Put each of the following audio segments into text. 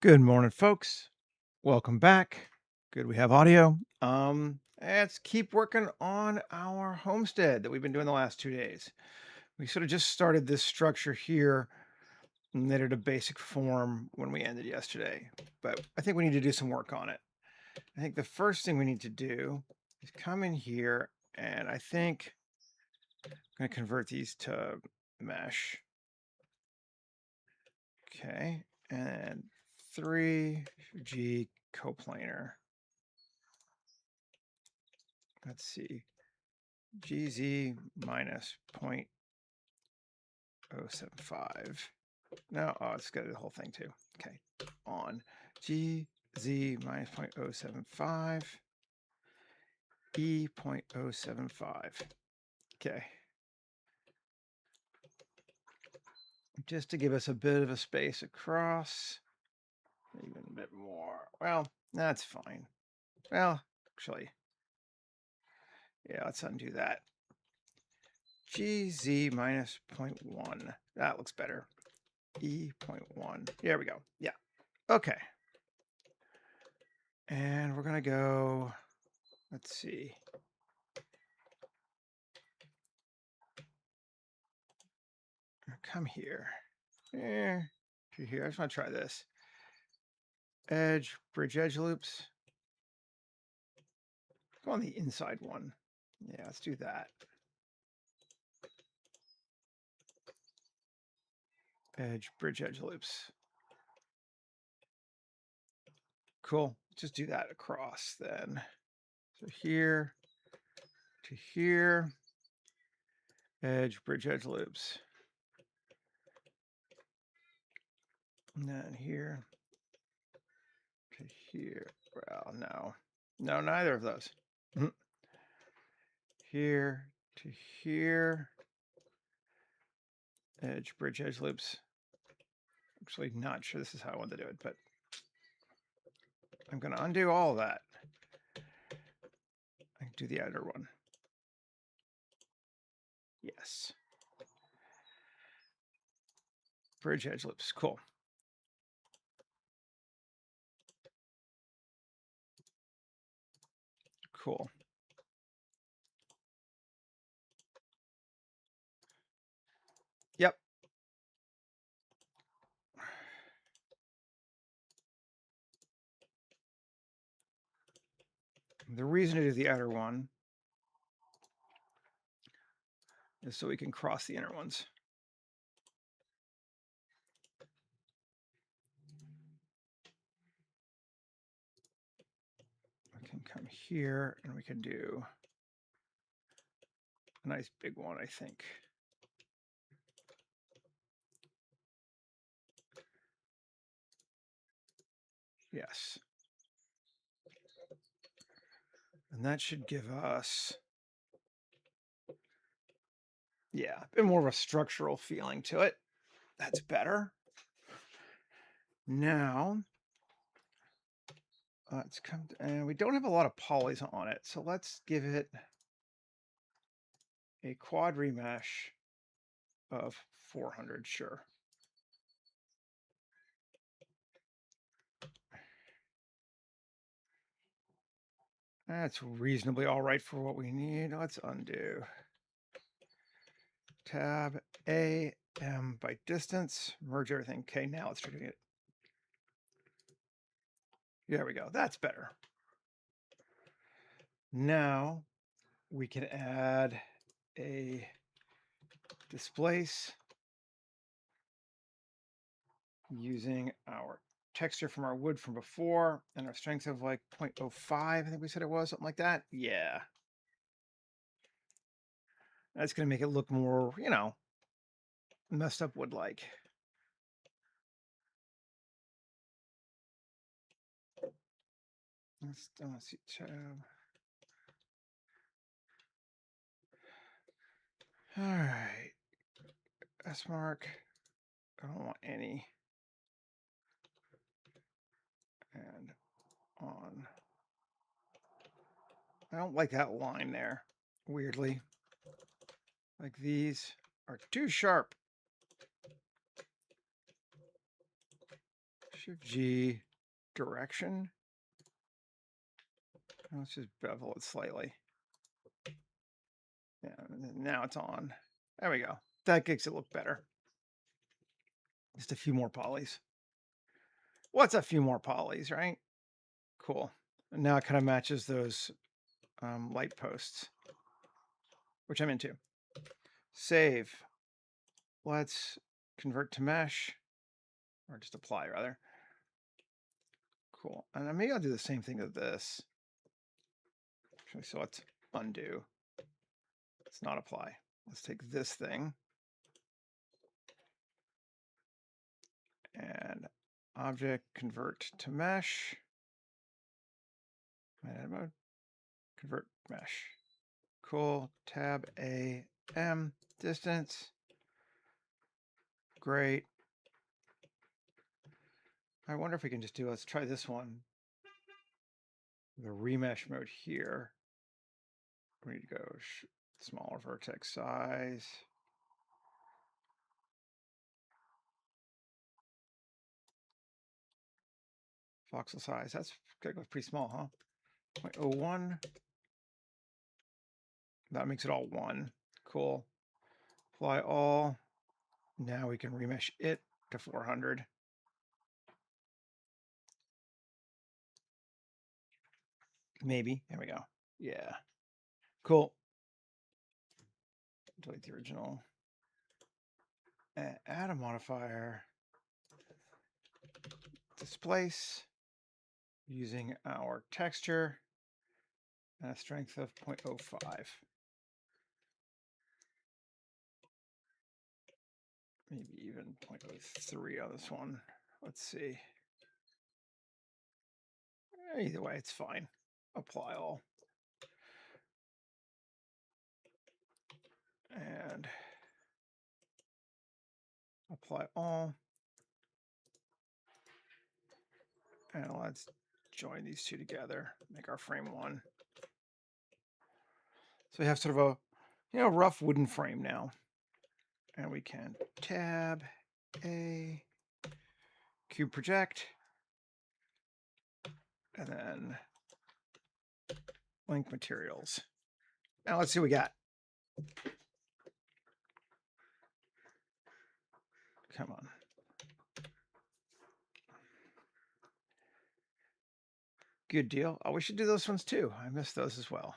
Good morning, folks. Welcome back. Good we have audio. Let's keep working on our homestead that we've been doing the last 2 days. We sort of just started this structure here and made it a basic form when we ended yesterday, but I think we need to do some work on it. I think the first thing we need to do is come in here and I think I'm going to convert these to mesh. Okay, and 3G coplanar. Let's see. GZ minus 0.075. No, oh, it's got the whole thing too. Okay, on GZ minus 0.075, E 0.075. Okay. Just to give us a bit of a space across, even a bit more. Well, that's fine. Well, actually, yeah, let's undo that. GZ minus 0.1. That looks better. E 0.1. There we go. Yeah. Okay. And we're going to go, let's see. Come here. To here. I just want to try this. Bridge edge loops. Go on the inside one. Yeah, let's do that. Bridge edge loops. Cool. Just do that across then. So here to here. Bridge edge loops. And then here to here. Well, no. No, neither of those. Here to here. Bridge edge loops. Actually, not sure this is how I want to do it, but I'm going to undo all of that. I can do the outer one. Yes. Bridge edge loops. Cool. Cool. Yep. The reason to do the outer one is so we can cross the inner ones. We can come here and we can do a nice big one, I think. Yes. And that should give us, yeah, a bit more of a structural feeling to it. That's better. Now, let's come, and we don't have a lot of polys on it, so let's give it a quad remesh of 400, sure. That's reasonably all right for what we need. Let's undo. Tab A, M by distance, merge everything. Okay, now let's try doing it. There we go. That's better. Now we can add a displace using our texture from our wood from before and our strength of like 0.05, I think we said it was, something like that. Yeah. That's going to make it look more, you know, messed up wood like. Let's see tab. All right. S mark. I don't want any. And on. I don't like that line there, weirdly. Like these are too sharp. Shift G, direction. Let's just bevel it slightly. Yeah, now it's on. There we go. That makes it look better. Just a few more polys. What's a few more polys, right? Cool. And now it kind of matches those light posts, which I'm into. Save. Let's convert to mesh, or just apply rather. Cool. And maybe I'll do the same thing with this. Actually, so let's undo. Let's not apply. Let's take this thing and object convert to mesh. Edit mode. Convert mesh. Cool. Tab A M distance. Great. I wonder if we can just do, let's try this one. The remesh mode here. We need to go smaller vertex size. Voxel size. That's pretty small, huh? 0.01. That makes it all one. Cool. Apply all. Now we can remesh it to 400. Maybe. There we go. Yeah. Cool. Delete the original. Add a modifier. Displace using our texture and a strength of 0.05. Maybe even 0.03 on this one. Let's see. Either way, it's fine. Apply all. And apply all. And let's join these two together, make our frame one. So we have sort of a, rough wooden frame now. And we can tab A, cube project, and then link materials. Now let's see what we got. Come on. Good deal. Oh, we should do those ones too. I missed those as well.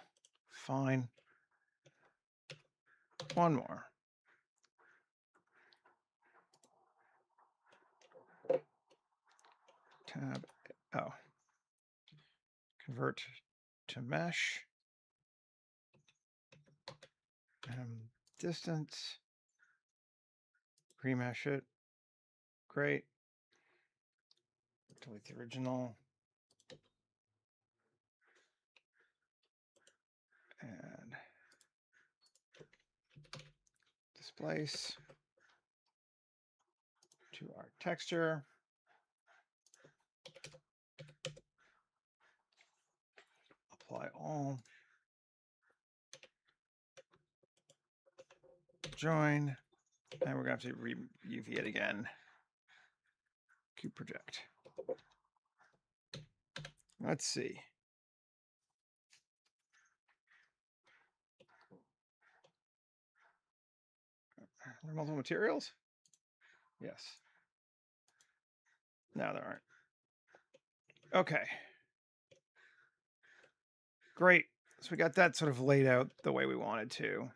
Fine. One more. Tab. Oh. Convert to mesh. Distance. Remesh it. Great. Delete the original. And displace to our texture. Apply all. Join. And we're going to have to re-UV it again. Cube project. Let's see. Are there multiple materials? Yes. No, there aren't. Okay. Great. So we got that sort of laid out the way we wanted to.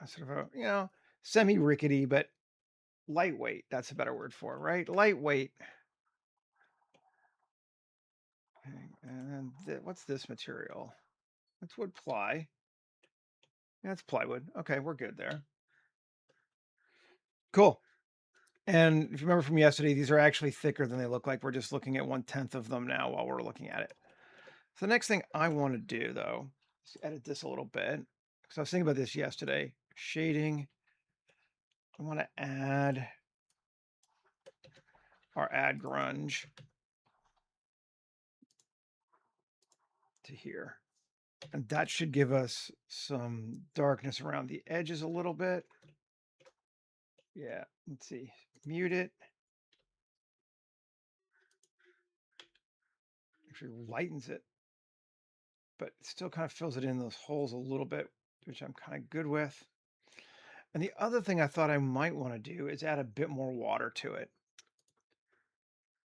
Sort of a, semi-rickety, but lightweight. That's a better word for it, right? Lightweight. And then what's this material? That's wood ply. Yeah, it's plywood. Okay, we're good there. Cool. And if you remember from yesterday, these are actually thicker than they look like. We're just looking at 1/10 of them now while we're looking at it. So the next thing I want to do, though, is edit this a little bit. Because I was thinking about this yesterday. Shading. I want to add our add grunge to here. And that should give us some darkness around the edges a little bit. Yeah, let's see. Mute it. Actually lightens it, but it still kind of fills it in those holes a little bit, which I'm kind of good with. And the other thing I thought I might want to do is add a bit more water to it.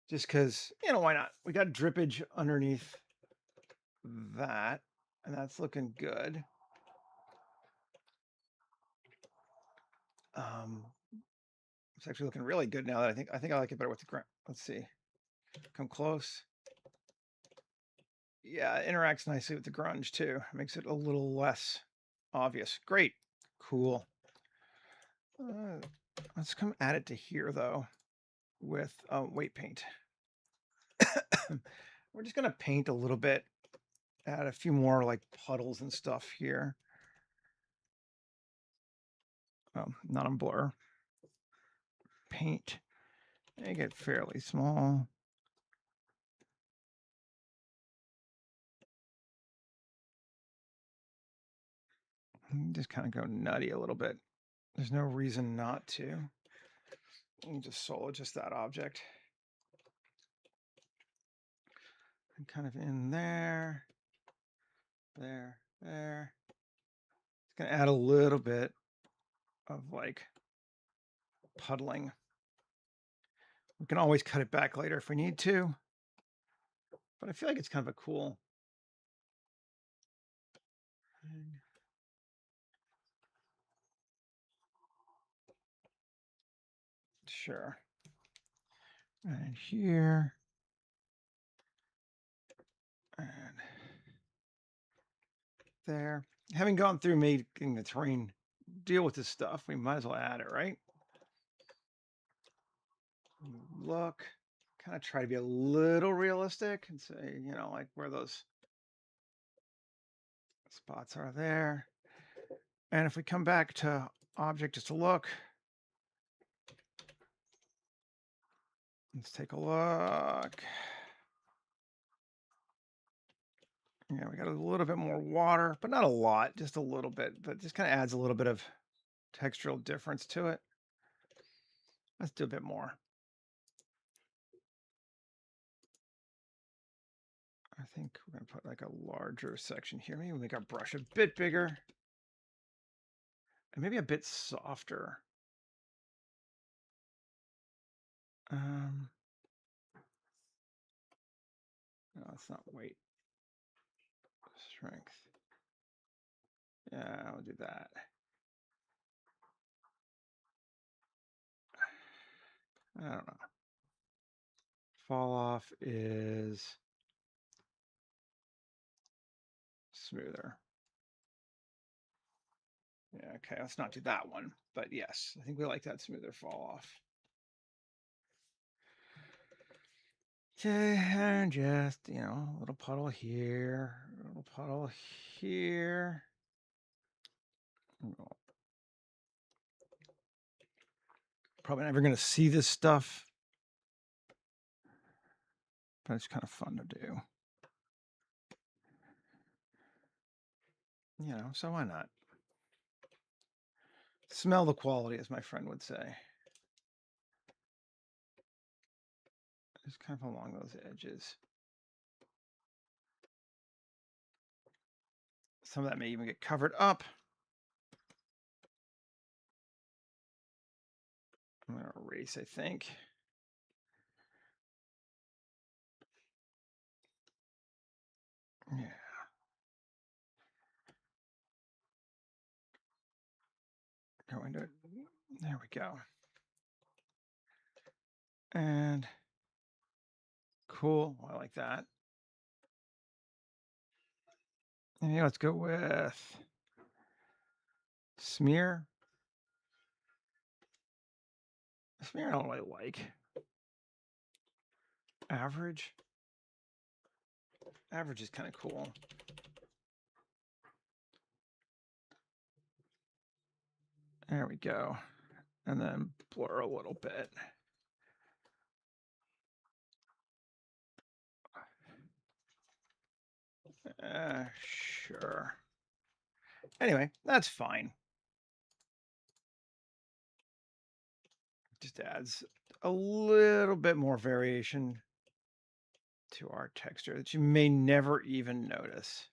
Just because, why not? We got drippage underneath that, and that's looking good. It's actually looking really good now that I think I like it better with the ground. Let's see. Come close. Yeah, it interacts nicely with the grunge too. Makes it a little less obvious. Great. Cool. Let's come add it to here though with weight paint. We're just gonna paint a little bit, add a few more like puddles and stuff here. Not on blur. Paint. Make it fairly small. Just kind of go nutty a little bit. There's no reason not to. And just solo just that object. And kind of in there. There. It's gonna add a little bit of like puddling. We can always cut it back later if we need to. But I feel like it's kind of a cool. Sure. And here. And there. Having gone through making the terrain deal with this stuff, we might as well add it, right? Look, kind of try to be a little realistic and say, like where those spots are there. And if we come back to object just to look, let's take a look. Yeah, we got a little bit more water, but not a lot, just a little bit, but just kind of adds a little bit of textural difference to it. Let's do a bit more. I think we're going to put like a larger section here. Maybe make our brush a bit bigger and maybe a bit softer. No, it's not weight. Strength. Yeah, I'll do that. I don't know. Fall off is smoother. Yeah, okay, let's not do that one. But yes, I think we like that smoother fall off. Okay, and just, a little puddle here, a little puddle here. Probably never going to see this stuff, but it's kind of fun to do. So why not? Smell the quality, as my friend would say. Just kind of along those edges. Some of that may even get covered up. I'm going to erase, I think. Yeah. Go into it. There we go. And cool. I like that. And let's go with smear. Smear I don't really like. Average. Average is kind of cool. There we go. And then blur a little bit. Sure. Anyway, that's fine. Just adds a little bit more variation to our texture that you may never even notice.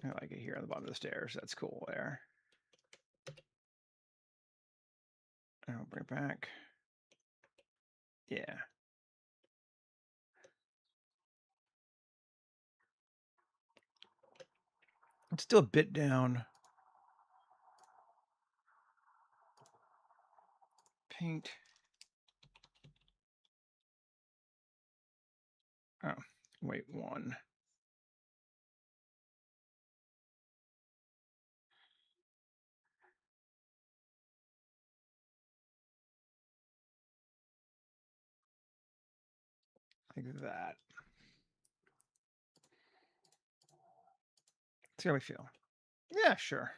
I like it here on the bottom of the stairs. That's cool there. And I'll bring it back. Yeah. It's still a bit down. Paint. Oh, wait, one. Like that. See how we feel. Yeah, sure.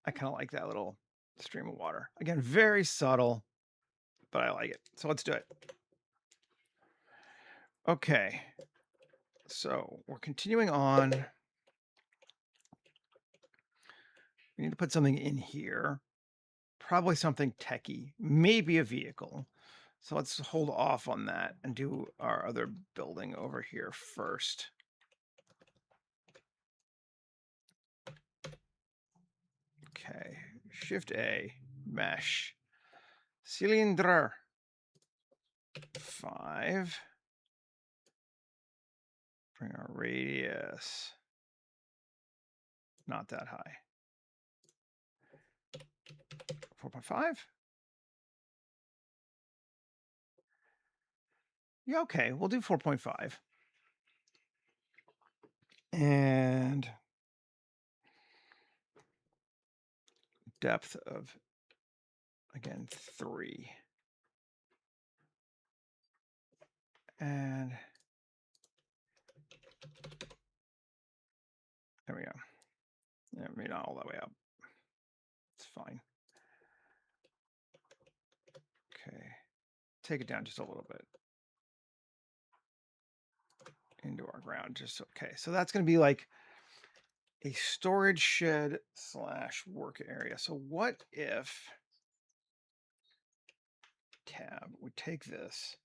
I kind of like that little stream of water. Again, very subtle, but I like it. So let's do it. Okay. So we're continuing on. We need to put something in here. Probably something techy, maybe a vehicle. So let's hold off on that and do our other building over here first. Okay, Shift A, mesh, cylinder, 5. Bring our radius, not that high. 4.5. Yeah, okay, we'll do 4.5. And depth of, again, 3. And there we go. Yeah, maybe not all that way up. It's fine. Okay. Take it down just a little bit. Into our ground. Just okay. So that's going to be like a storage shed / work area. So what if tab, we take this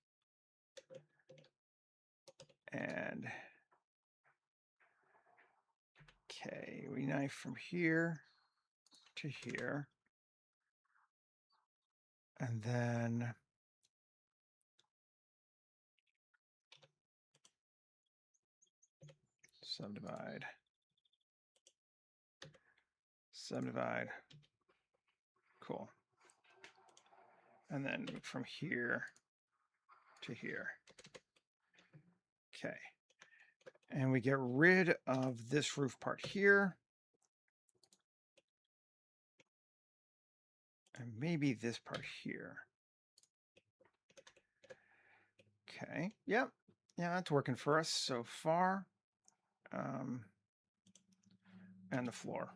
and okay, we knife from here to here. And then subdivide. Subdivide. Cool. And then from here to here. Okay. And we get rid of this roof part here. And maybe this part here. Okay. Yep. Yeah, that's working for us so far. And the floor.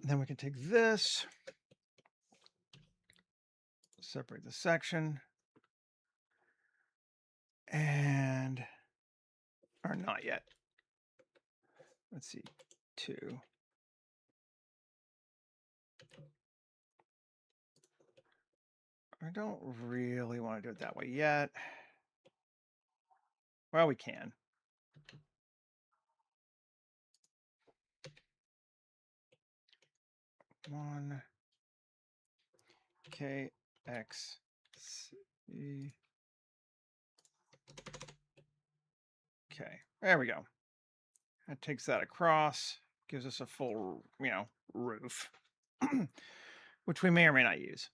Then we can take this, separate the section, and, or not yet. Let's see, 2. I don't really want to do it that way yet. Well, we can. One K X C. Okay, there we go. That takes that across, gives us a full, roof, which we may or may not use.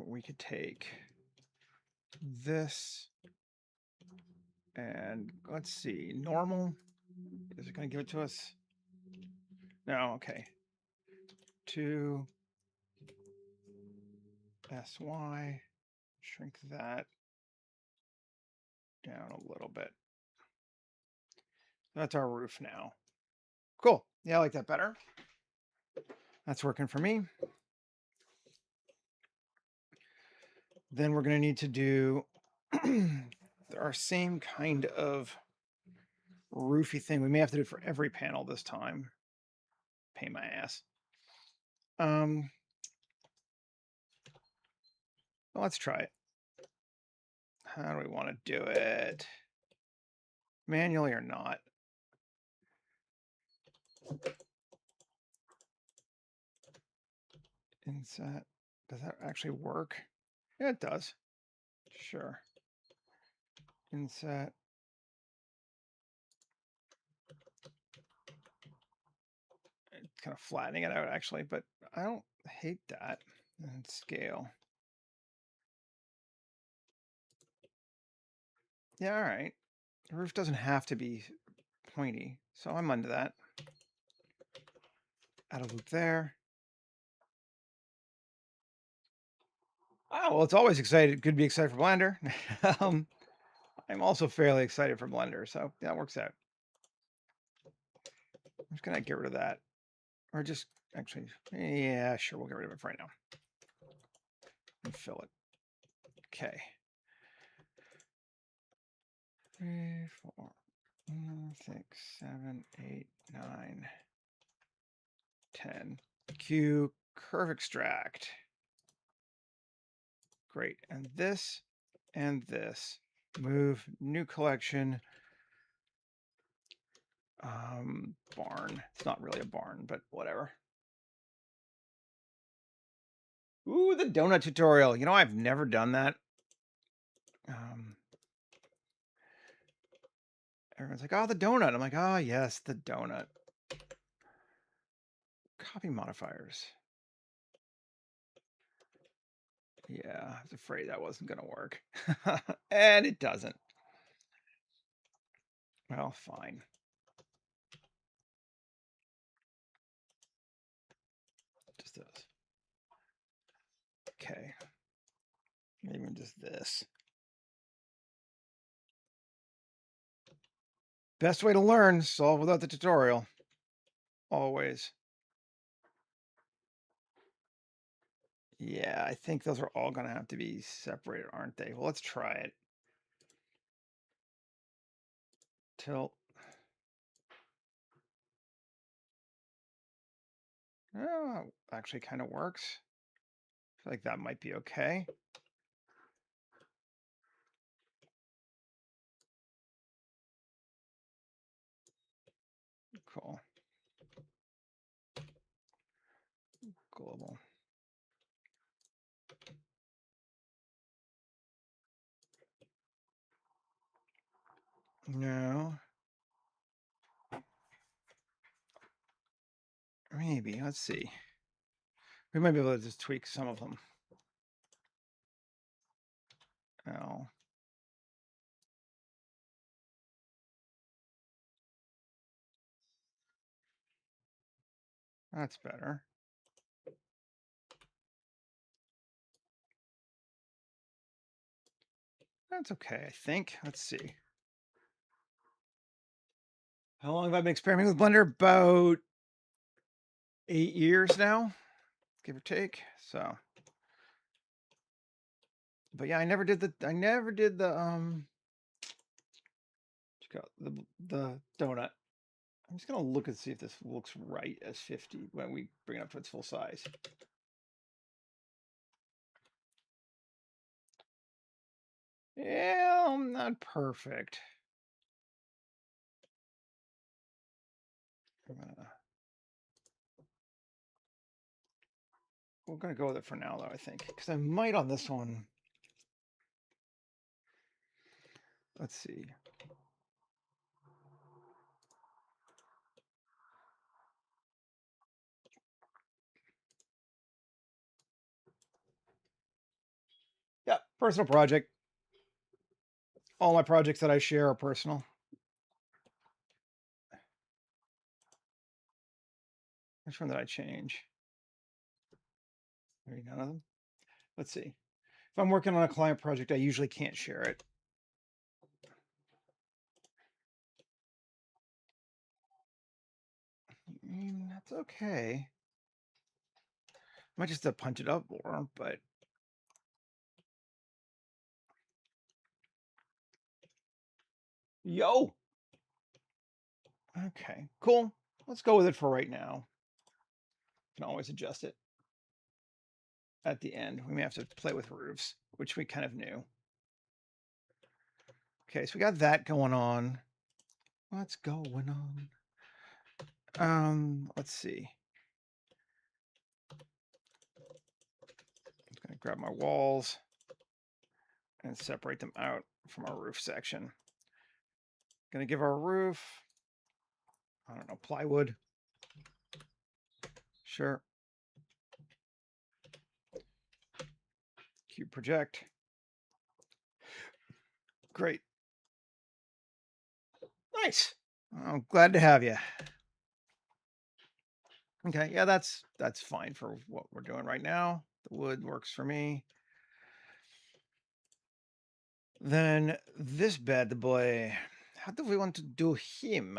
We could take this and let's see, normal. Is it going to give it to us? No, okay. 2 SY, shrink that down a little bit. That's our roof now. Cool. Yeah, I like that better. That's working for me. Then we're going to need to do our same kind of roofy thing. We may have to do it for every panel this time. pain in my ass. Well, let's try it. How do we want to do it? Manually or not? Inset. Does that actually work? Yeah, it does. Sure. Inset. It's kind of flattening it out actually, but I don't hate that. And scale. Yeah, all right. The roof doesn't have to be pointy, so I'm under that. Add a loop there. Oh, well, it's always excited. Good to be excited for Blender. um, I'm also fairly excited for Blender, so that works out. I'm just gonna get rid of that, or just actually, yeah, sure, we'll get rid of it for right now and fill it. Okay. 3, 4, 6, 7, 8, 9, 10. Q curve extract. Great, and this. Move new collection. Barn. It's not really a barn, but whatever. Ooh, the donut tutorial. You know, I've never done that. Everyone's like, oh, the donut. I'm like, oh, yes, the donut. Copy modifiers. Yeah, I was afraid that wasn't going to work. And it doesn't. Well, fine. Just those. Okay. Maybe just this. Best way to learn, solve without the tutorial. Always. Yeah, I think those are all going to have to be separated, aren't they? Well, let's try it. Tilt. Oh, actually kind of works. I feel like that might be okay. Cool. Global. No. Maybe. Let's see. We might be able to just tweak some of them. Oh. That's better. That's okay, I think. Let's see. How long have I been experimenting with Blender? About 8 years now, give or take. So, but yeah, I never did the the donut. I'm just gonna look and see if this looks right as 50 when we bring it up to its full size. Yeah, I'm not perfect. We're gonna go with it for now, though. I think because I might on this one. Let's see. Yeah, personal project. All my projects that I share are personal. Which one did I change? Maybe none of them. Let's see. If I'm working on a client project, I usually can't share it. That's okay. Might just have to punch it up more, but yo. Okay, cool. Let's go with it for right now. Can always adjust it at the end. We may have to play with roofs, which we kind of knew. Okay, so we got that going on. What's going on? Let's see. I'm gonna grab my walls and separate them out from our roof section. Gonna give our roof, I don't know, plywood. Sure. Cube project. Great. Nice. I'm glad to have you. Okay, yeah, that's fine for what we're doing right now. The wood works for me. Then this bad boy, how do we want to do him?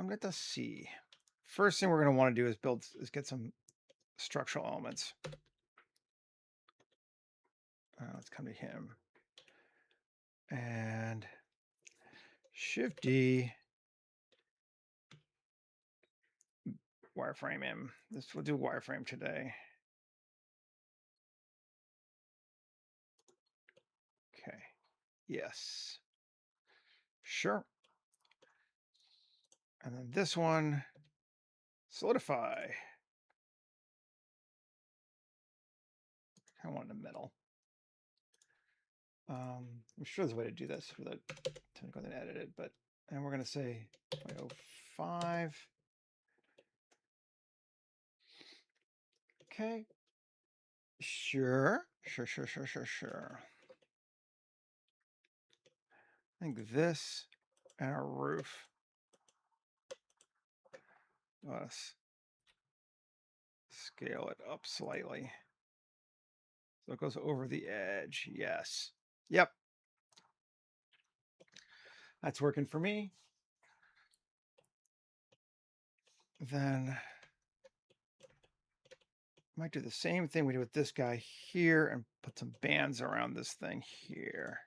Let us see. First thing we're going to want to do is get some structural elements. Let's come to him. And Shift D, wireframe him. We'll do wireframe today. Okay. Yes. Sure. And then this one, solidify. I want in the middle. I'm sure there's a way to do this without to go and edit it, but and we're gonna say 0.05. Okay. Sure. I think this and our roof. Let's scale it up slightly. So it goes over the edge. Yes. Yep. That's working for me. Then I might do the same thing we did with this guy here and put some bands around this thing here.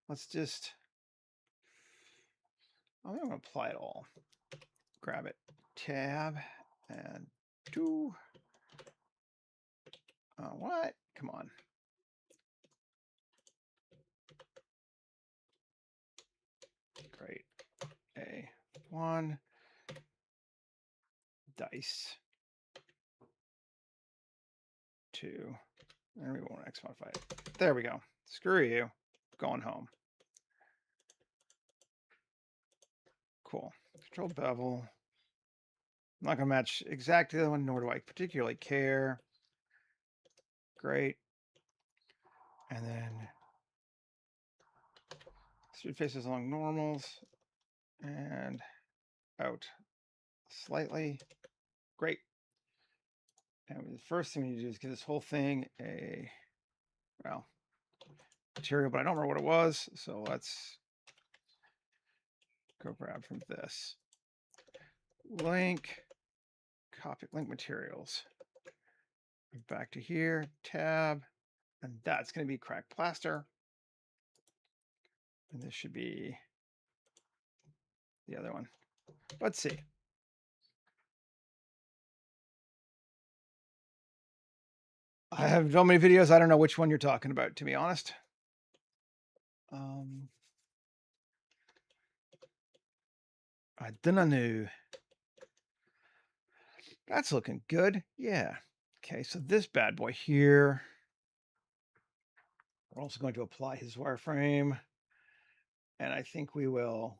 Let's just, I'm going to apply it all. Grab it, tab, and do, what? Come on. Great. A1, dice, 2, and we won't X modify it. There we go. Screw you. Going home. Cool. Control bevel. I'm not going to match exactly the one, nor do I particularly care. Great. And then street faces along normals and out slightly. Great. And the first thing we need to do is give this whole thing a, well, material, but I don't remember what it was. So let's go grab from this. Link, copy, link materials. Back to here, tab, and that's going to be cracked plaster. And this should be the other one. Let's see. I have so many videos, I don't know which one you're talking about, to be honest. I don't know. That's looking good. Yeah. Okay, so this bad boy here. We're also going to apply his wireframe. And I think we will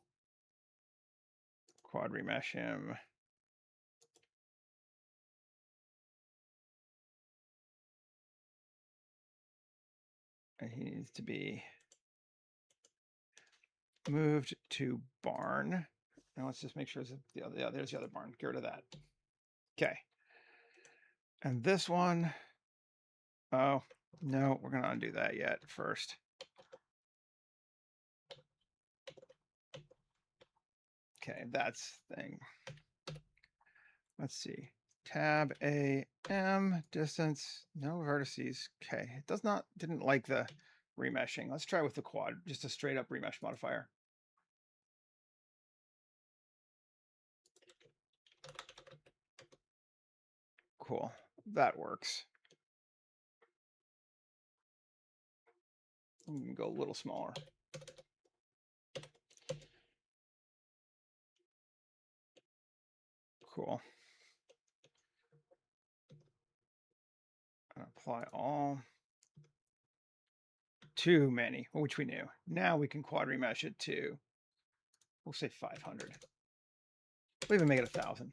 quad remesh him. And he needs to be moved to barn. Now let's just make sure there's the other barn. Get rid of that. Okay. And this one, oh, no, we're going to undo that yet first. Okay, that's thing. Let's see. Tab AM, distance, no vertices. Okay, it didn't like the remeshing. Let's try with the quad, just a straight up remesh modifier. Cool. That works. We can go a little smaller. Cool. Apply all. Too many, which we knew. Now we can quad remesh it to, we'll say 500. We'll even make it 1,000.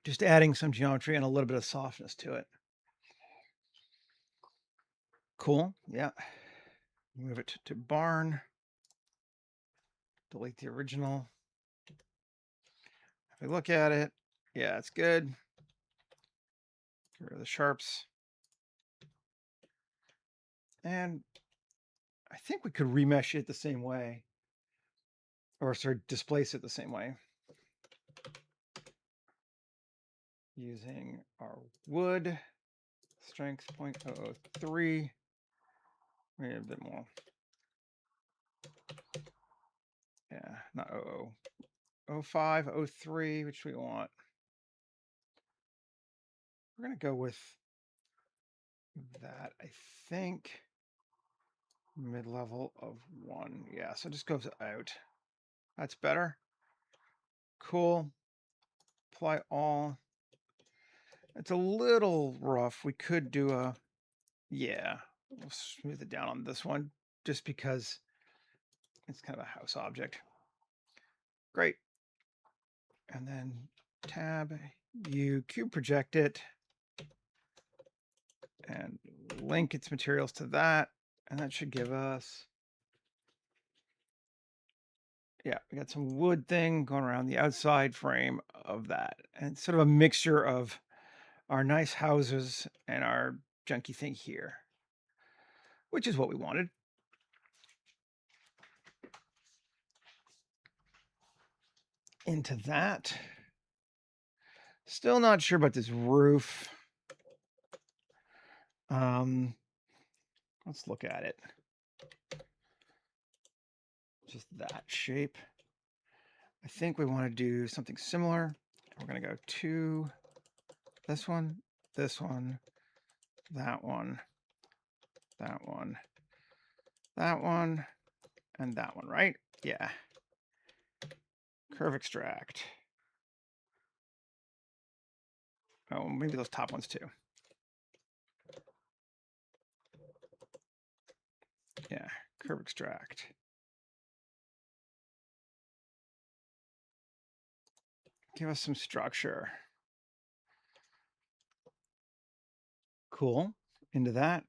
Just adding some geometry and a little bit of softness to it. Cool. Yeah. Move it to barn. Delete the original. If we look at it, yeah, it's good. Get rid of the sharps. And I think we could remesh it the same way. Or sorry, displace it the same way. Using our wood. Strength 0.003. Maybe a bit more. Yeah, not 05, 03, which we want. We're going to go with that, I think. Mid-level of 1. Yeah, so it just goes out. That's better. Cool. Apply all. It's a little rough. We could do a, yeah, we'll smooth it down on this one just because it's kind of a house object. Great. And then tab, you cube project it and link its materials to that. And that should give us, yeah, we got some wood thing going around the outside frame of that. And it's sort of a mixture of our nice houses and our junky thing here, which is what we wanted. Into that. Still not sure about this roof. Let's look at it. Just that shape. I think we want to do something similar. We're going to go to this one, that one, that one, that one, and that one, right? Yeah. Curve extract. Oh, maybe those top ones too. Yeah, curve extract. Give us some structure. Cool. Into that.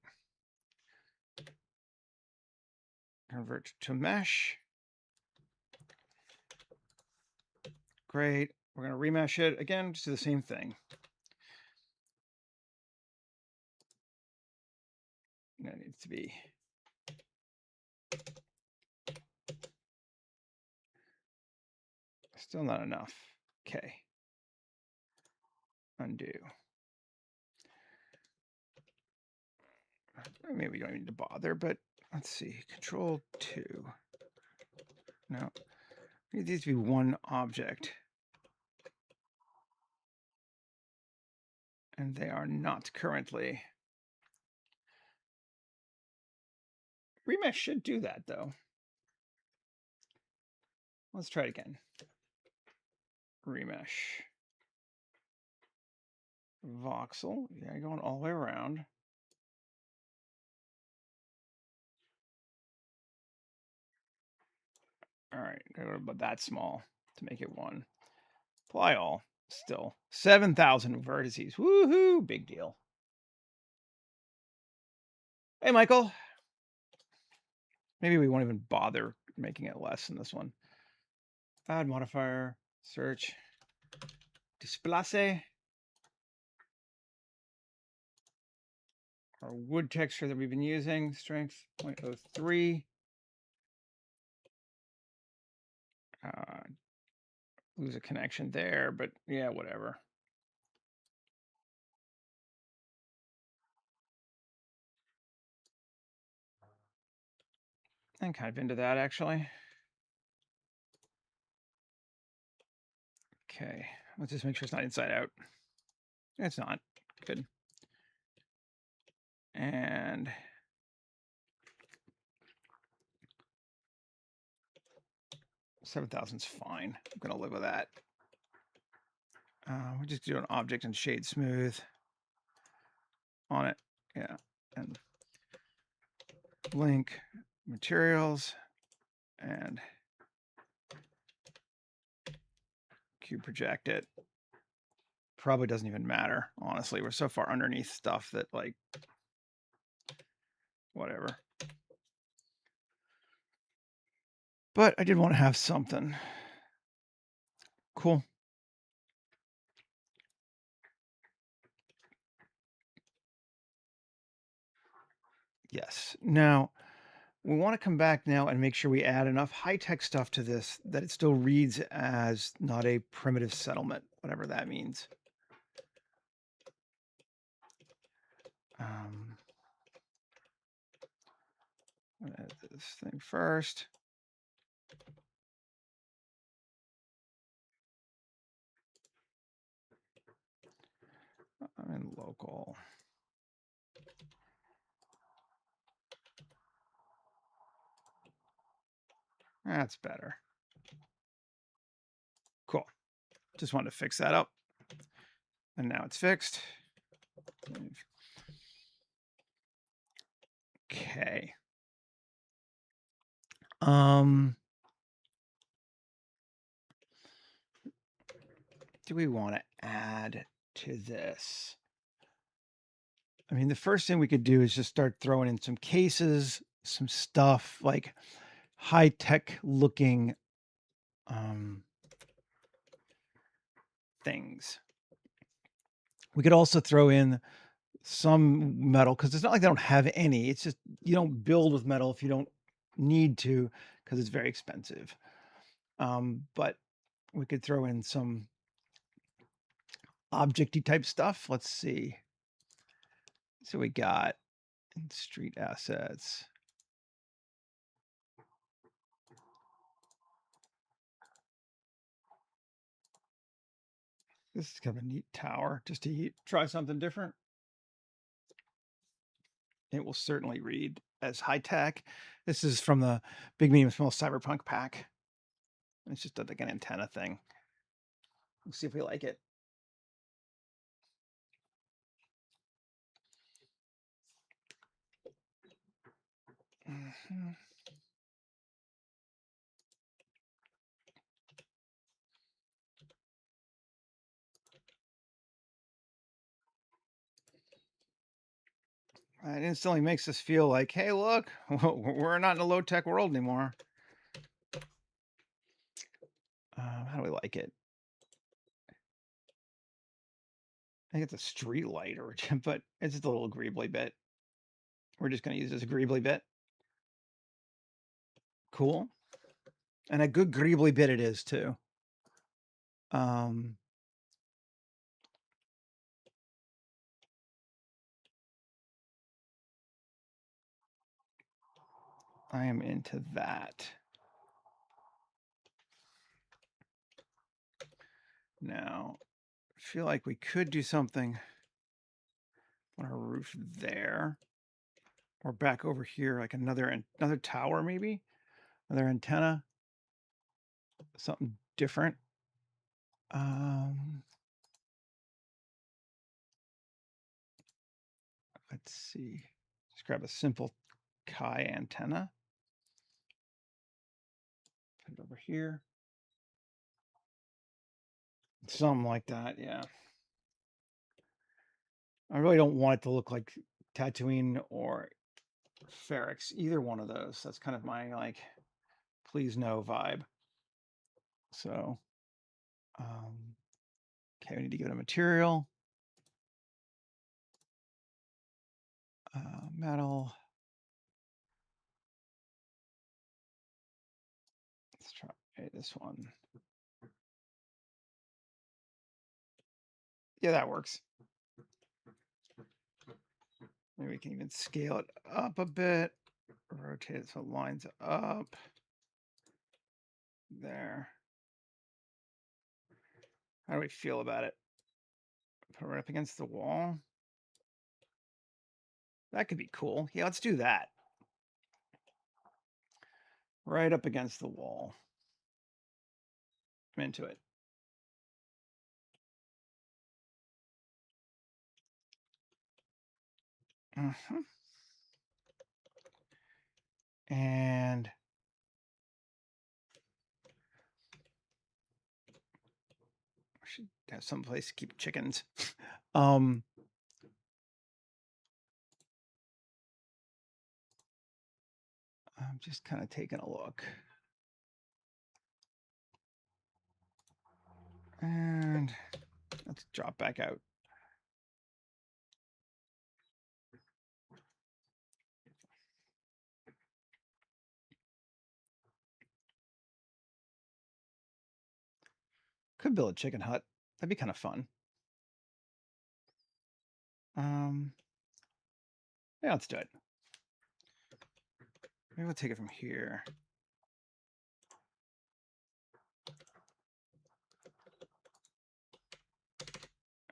Convert to mesh. Great. We're going to remesh it again, just do the same thing. That needs to be still not enough. Okay. Undo. Maybe we don't need to bother, but let's see. Control 2. No. We need these to be one object. And they are not currently. Remesh should do that, though. Let's try it again. Remesh. Voxel. Yeah, going all the way around. All right, go about that small to make it one. Apply all. Still 7,000 vertices. Woohoo! Big deal. Hey, Michael. Maybe we won't even bother making it less in this one. Add modifier, search, displace. Our wood texture that we've been using, strength 0.03. Lose a connection there, but yeah, whatever. I'm kind of into that, actually. Okay, let's just make sure it's not inside out. It's not. Good. And 7,000 is fine. I'm going to live with that. We'll just do an object and shade smooth on it. Yeah. And link materials and cube project it. Probably doesn't even matter, honestly. We're so far underneath stuff that, like, whatever. But I did want to have something. Cool. Yes. Now, we want to come back now and make sure we add enough high-tech stuff to this that it still reads as not a primitive settlement, whatever that means. I'm gonna add this thing first. I'm in local. That's better. Cool. Just wanted to fix that up. And now it's fixed. Okay. Do we want to add to this? I mean, the first thing we could do is just start throwing in some cases, some stuff like high-tech looking things. We could also throw in some metal because it's not like they don't have any. It's just you don't build with metal if you don't need to because it's very expensive. But we could throw in some objecty type stuff. Let's see. So we got street assets. This is kind of a neat tower just to try something different. It will certainly read as high tech. This is from the Big Medium Small Cyberpunk pack. It's just like an antenna thing. We'll see if we like it. It instantly makes us feel like, hey, look, we're not in a low-tech world anymore. How do we like it? I think it's a street light, but it's just a little greebly bit. We're just going to use this greebly bit. Cool. And a good greebly bit it is, too. I am into that. Now, I feel like we could do something on our roof there. Or back over here, like another tower, maybe? Another antenna. Something different. Let's see. Just grab a simple Chi antenna. Put it over here. Something like that, yeah. I really don't want it to look like Tatooine or Ferrex, either one of those. That's kind of my, like, please no vibe. So, okay, we need to give it a material. Metal. Let's try this one. Yeah, that works. Maybe we can even scale it up a bit rotate it so it lines up there. How do we feel about it? Put it right up against the wall. That could be cool. Yeah, let's do that. Right up against the wall. I'm into it. And I should have some place to keep chickens. I'm just kind of taking a look. And let's drop back out. Could build a chicken hut. That'd be kind of fun. Yeah, let's do it. Maybe we'll take it from here.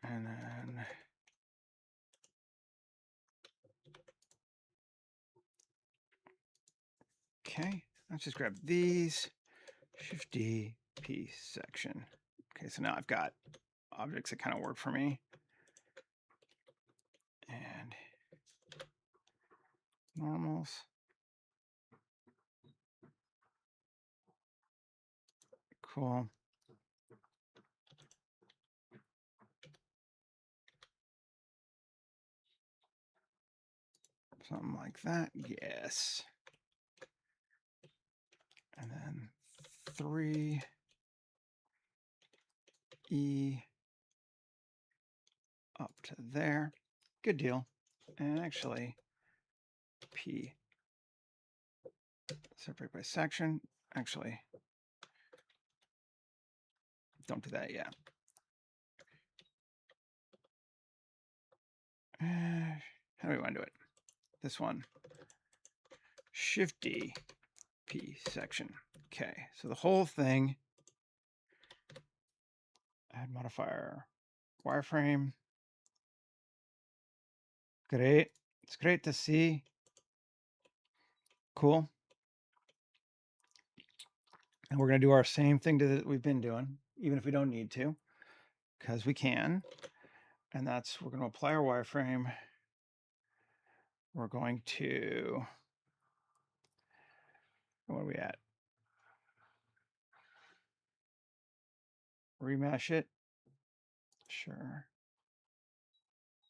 And then okay, let's just grab these. Shift D, P section. Okay, so now I've got objects that kind of work for me. And normals. Cool. Something like that. Yes. And then 3 E up to there. Good deal. And actually, P separate by section. Actually, don't do that yet. How do we want to do it? This one. Shift D, P section. Okay, so the whole thing. Add modifier, wireframe. Great. It's great to see. Cool. And we're going to do our same thing that we've been doing, even if we don't need to, because we can. And that's, we're going to apply our wireframe. We're going to, where are we at? Remesh it. Sure.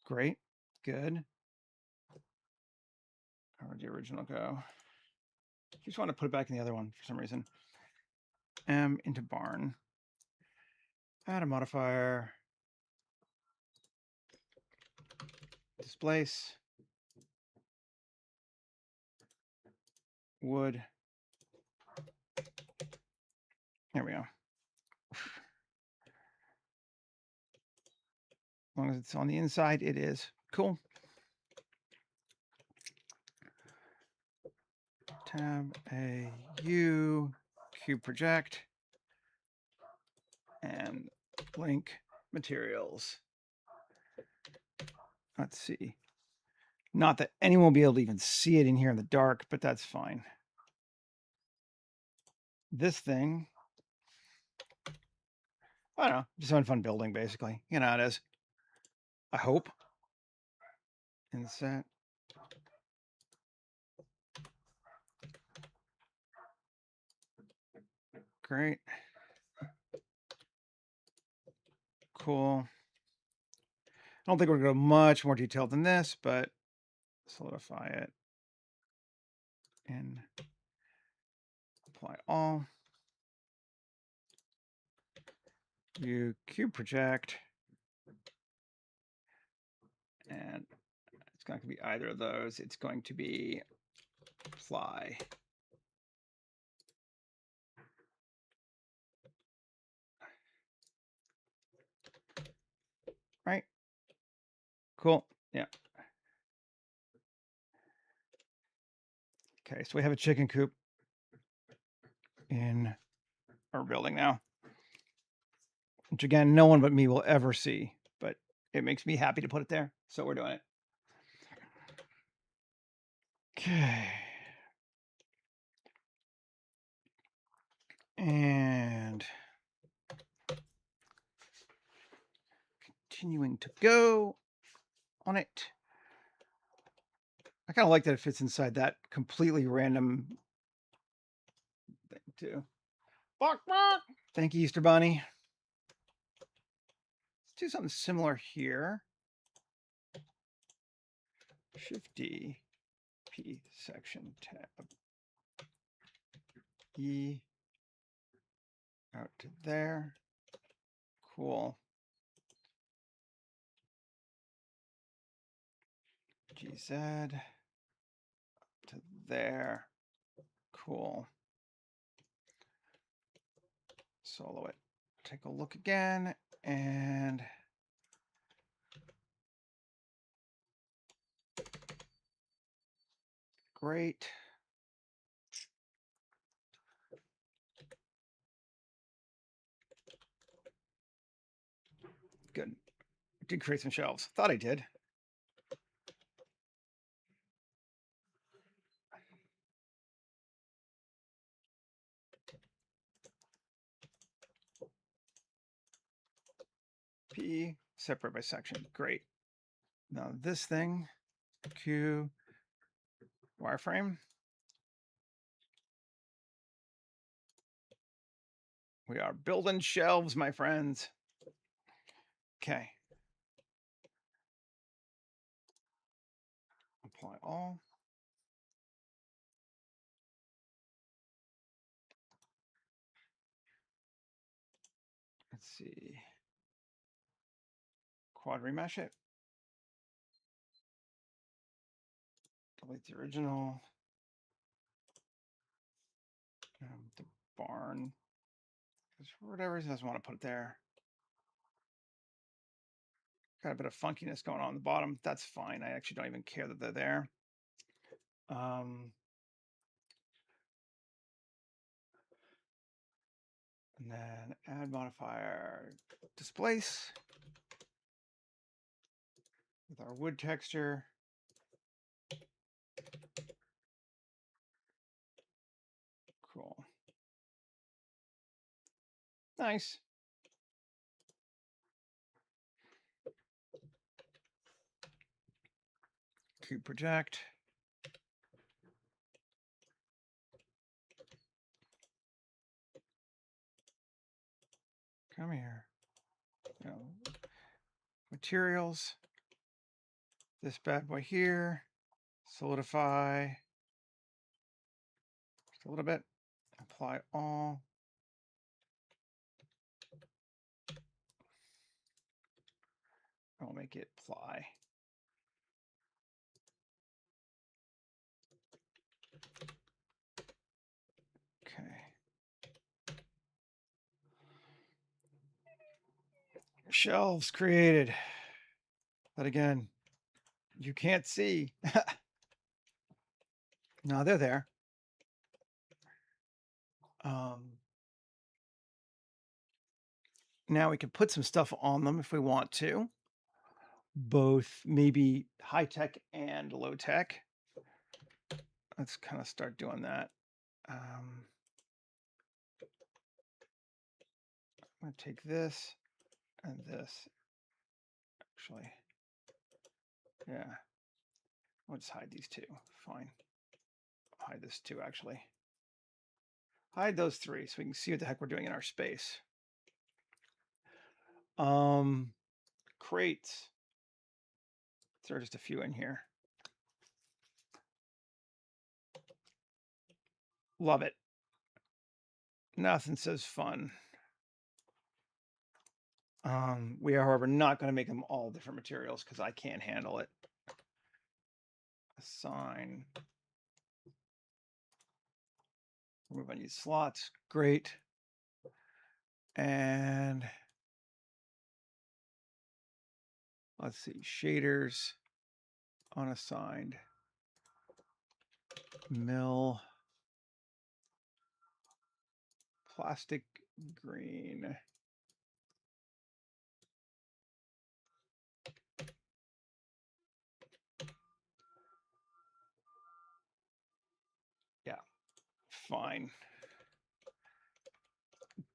Great. Good. Where'd the original go? Just want to put it back in the other one for some reason. M into barn. Add a modifier. Displace. Wood. There we go. As long as it's on the inside, it is. Cool. Tab A U cube project and link materials. Let's see. Not that anyone will be able to even see it in here in the dark, but that's fine. This thing, I don't know, just having fun building, basically. You know how it is. I hope. Inset. Great. Cool. I don't think we're going to go much more detailed than this, but solidify it and apply all. View cube project. And it's not going to be either of those. It's going to be apply. Right? Cool. Yeah. Okay, so we have a chicken coop in our building now, which again, no one but me will ever see, but it makes me happy to put it there. So we're doing it. Okay. And continuing to go on it. I kind of like that it fits inside that completely random thing too. Bark, bark. Thank you, Easter Bunny. Let's do something similar here. Shift D, P section tab, E out to there. Cool. GZ to there. Cool. Solo it. Take a look again and great. Good. I did create some shelves. Thought I did. P, separate by section. Great. Now this thing, Q, wireframe. We are building shelves, my friends. Okay. Apply all. Let's see. Quad remesh it. Delete the original. The barn. For whatever reason, doesn't want to put it there. Got a bit of funkiness going on the bottom. That's fine. I actually don't even care that they're there. And then add modifier displace with our wood texture. Cool. Nice. Cube project. Come here. Materials. This bad boy here. Solidify. Just a little bit. Apply all. I'll make it ply. Okay. Shelves created. But again, you can't see. No, they're there. Now we can put some stuff on them if we want to. Both maybe high tech and low tech. Let's kind of start doing that. I'm going to take this and this. Actually, yeah. I'll just hide these two. Fine. I'll hide this too, actually. Hide those three so we can see what the heck we're doing in our space. Crates. There are just a few in here. Love it. Nothing says fun. We are, however, not going to make them all different materials because I can't handle it. Assign. Remove unused slots. Great. And let's see. Shaders unassigned. mill plastic green. Yeah, fine.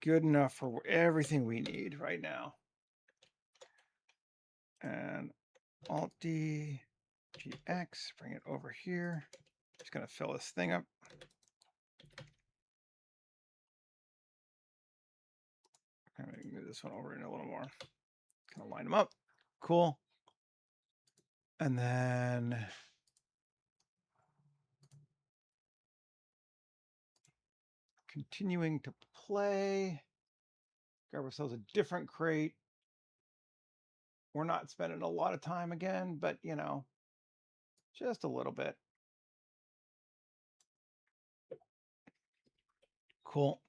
Good enough for everything we need right now. And Alt D, GX, bring it over here. Just gonna fill this thing up. I'm gonna move this one over in a little more. Kind of line them up. Cool. And then continuing to play. Grab ourselves a different crate. We're not spending a lot of time again, but you know, just a little bit. Cool.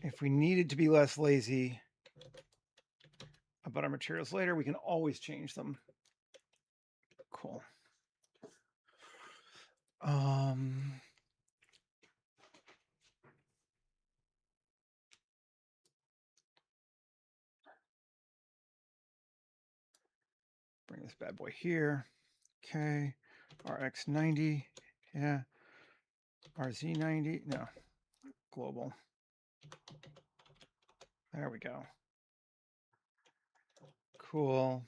If we needed to be less lazy about our materials later, we can always change them. Cool. Bring this bad boy here. Okay. RX90. Yeah. RZ90. No. Global. There we go. Cool.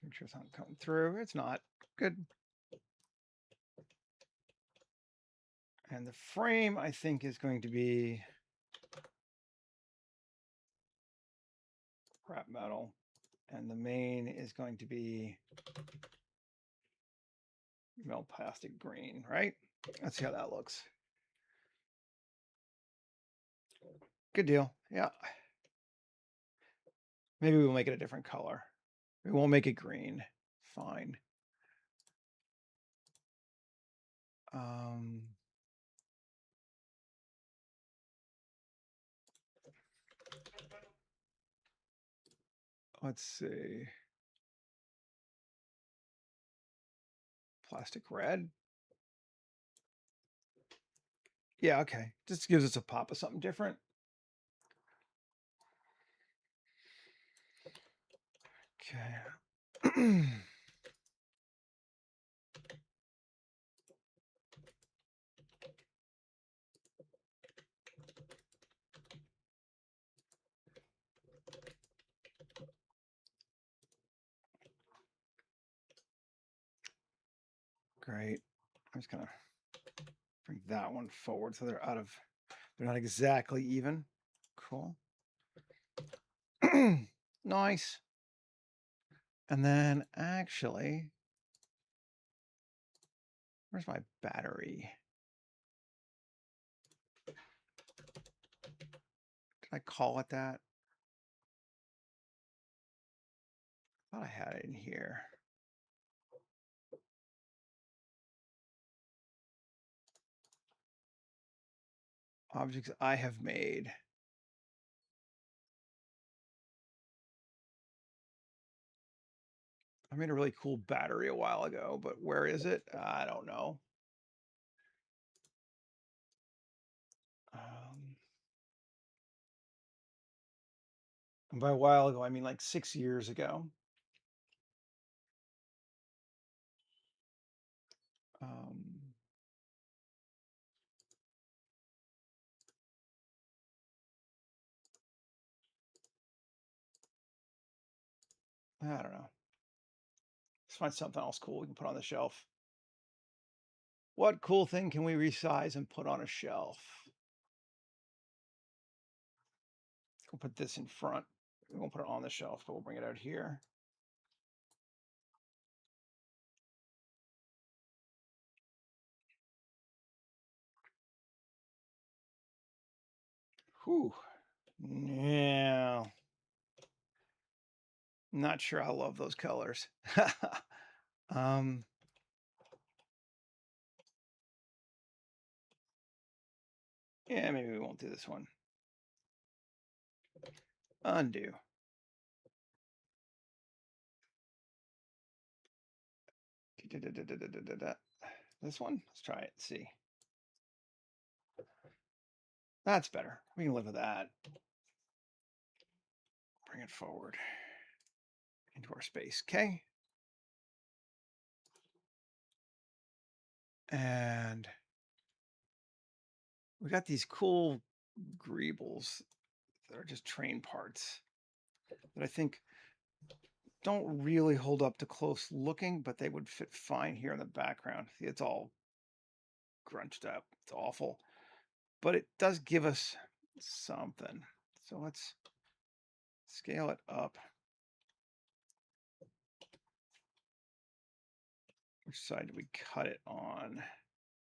Make sure it's not coming through. It's not. Good. And the frame, I think, is going to be scrap metal. And the main is going to be mill plastic green, right? Let's see how that looks. Good deal. Yeah. Maybe we'll make it a different color. We won't make it green. Fine. Let's see. Plastic red. Yeah, okay. Just gives us a pop of something different. Okay. Great. I'm just gonna bring that one forward so they're not exactly even. Cool. Nice. And then actually, where's my battery? Did I call it that? I thought I had it in here. Objects I have made. I made a really cool battery a while ago, but where is it? I don't know. And by a while ago, I mean like 6 years ago. I don't know. Let's find something else cool we can put on the shelf. What cool thing can we resize and put on a shelf? We'll put this in front. We won't put it on the shelf, but we'll bring it out here. Whew. Yeah. Not sure I love those colors. um, yeah, maybe we won't do this one. Undo. This one? Let's try it. See. That's better. We can live with that. Bring it forward into our space. Okay. And we got these cool greebles that are just train parts that I think don't really hold up to close looking, but they would fit fine here in the background. See, it's all grunched up. It's awful, but it does give us something. So let's scale it up. Which side do we cut it on?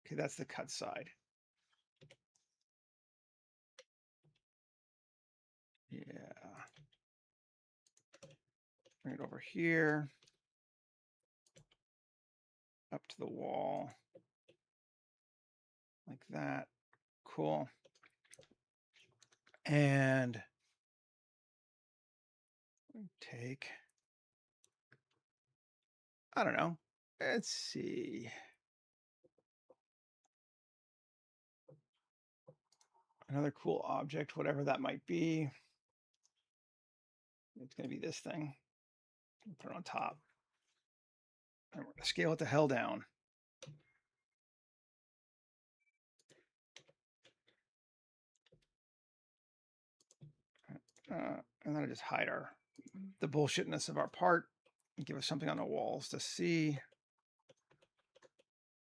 Okay, that's the cut side. Yeah. Bring it over here, up to the wall, like that. Cool. And take, I don't know. Let's see. Another cool object, whatever that might be. It's going to be this thing. Put it on top. And we're going to scale it the hell down. And then I just hide the bullshitness of our part and give us something on the walls to see.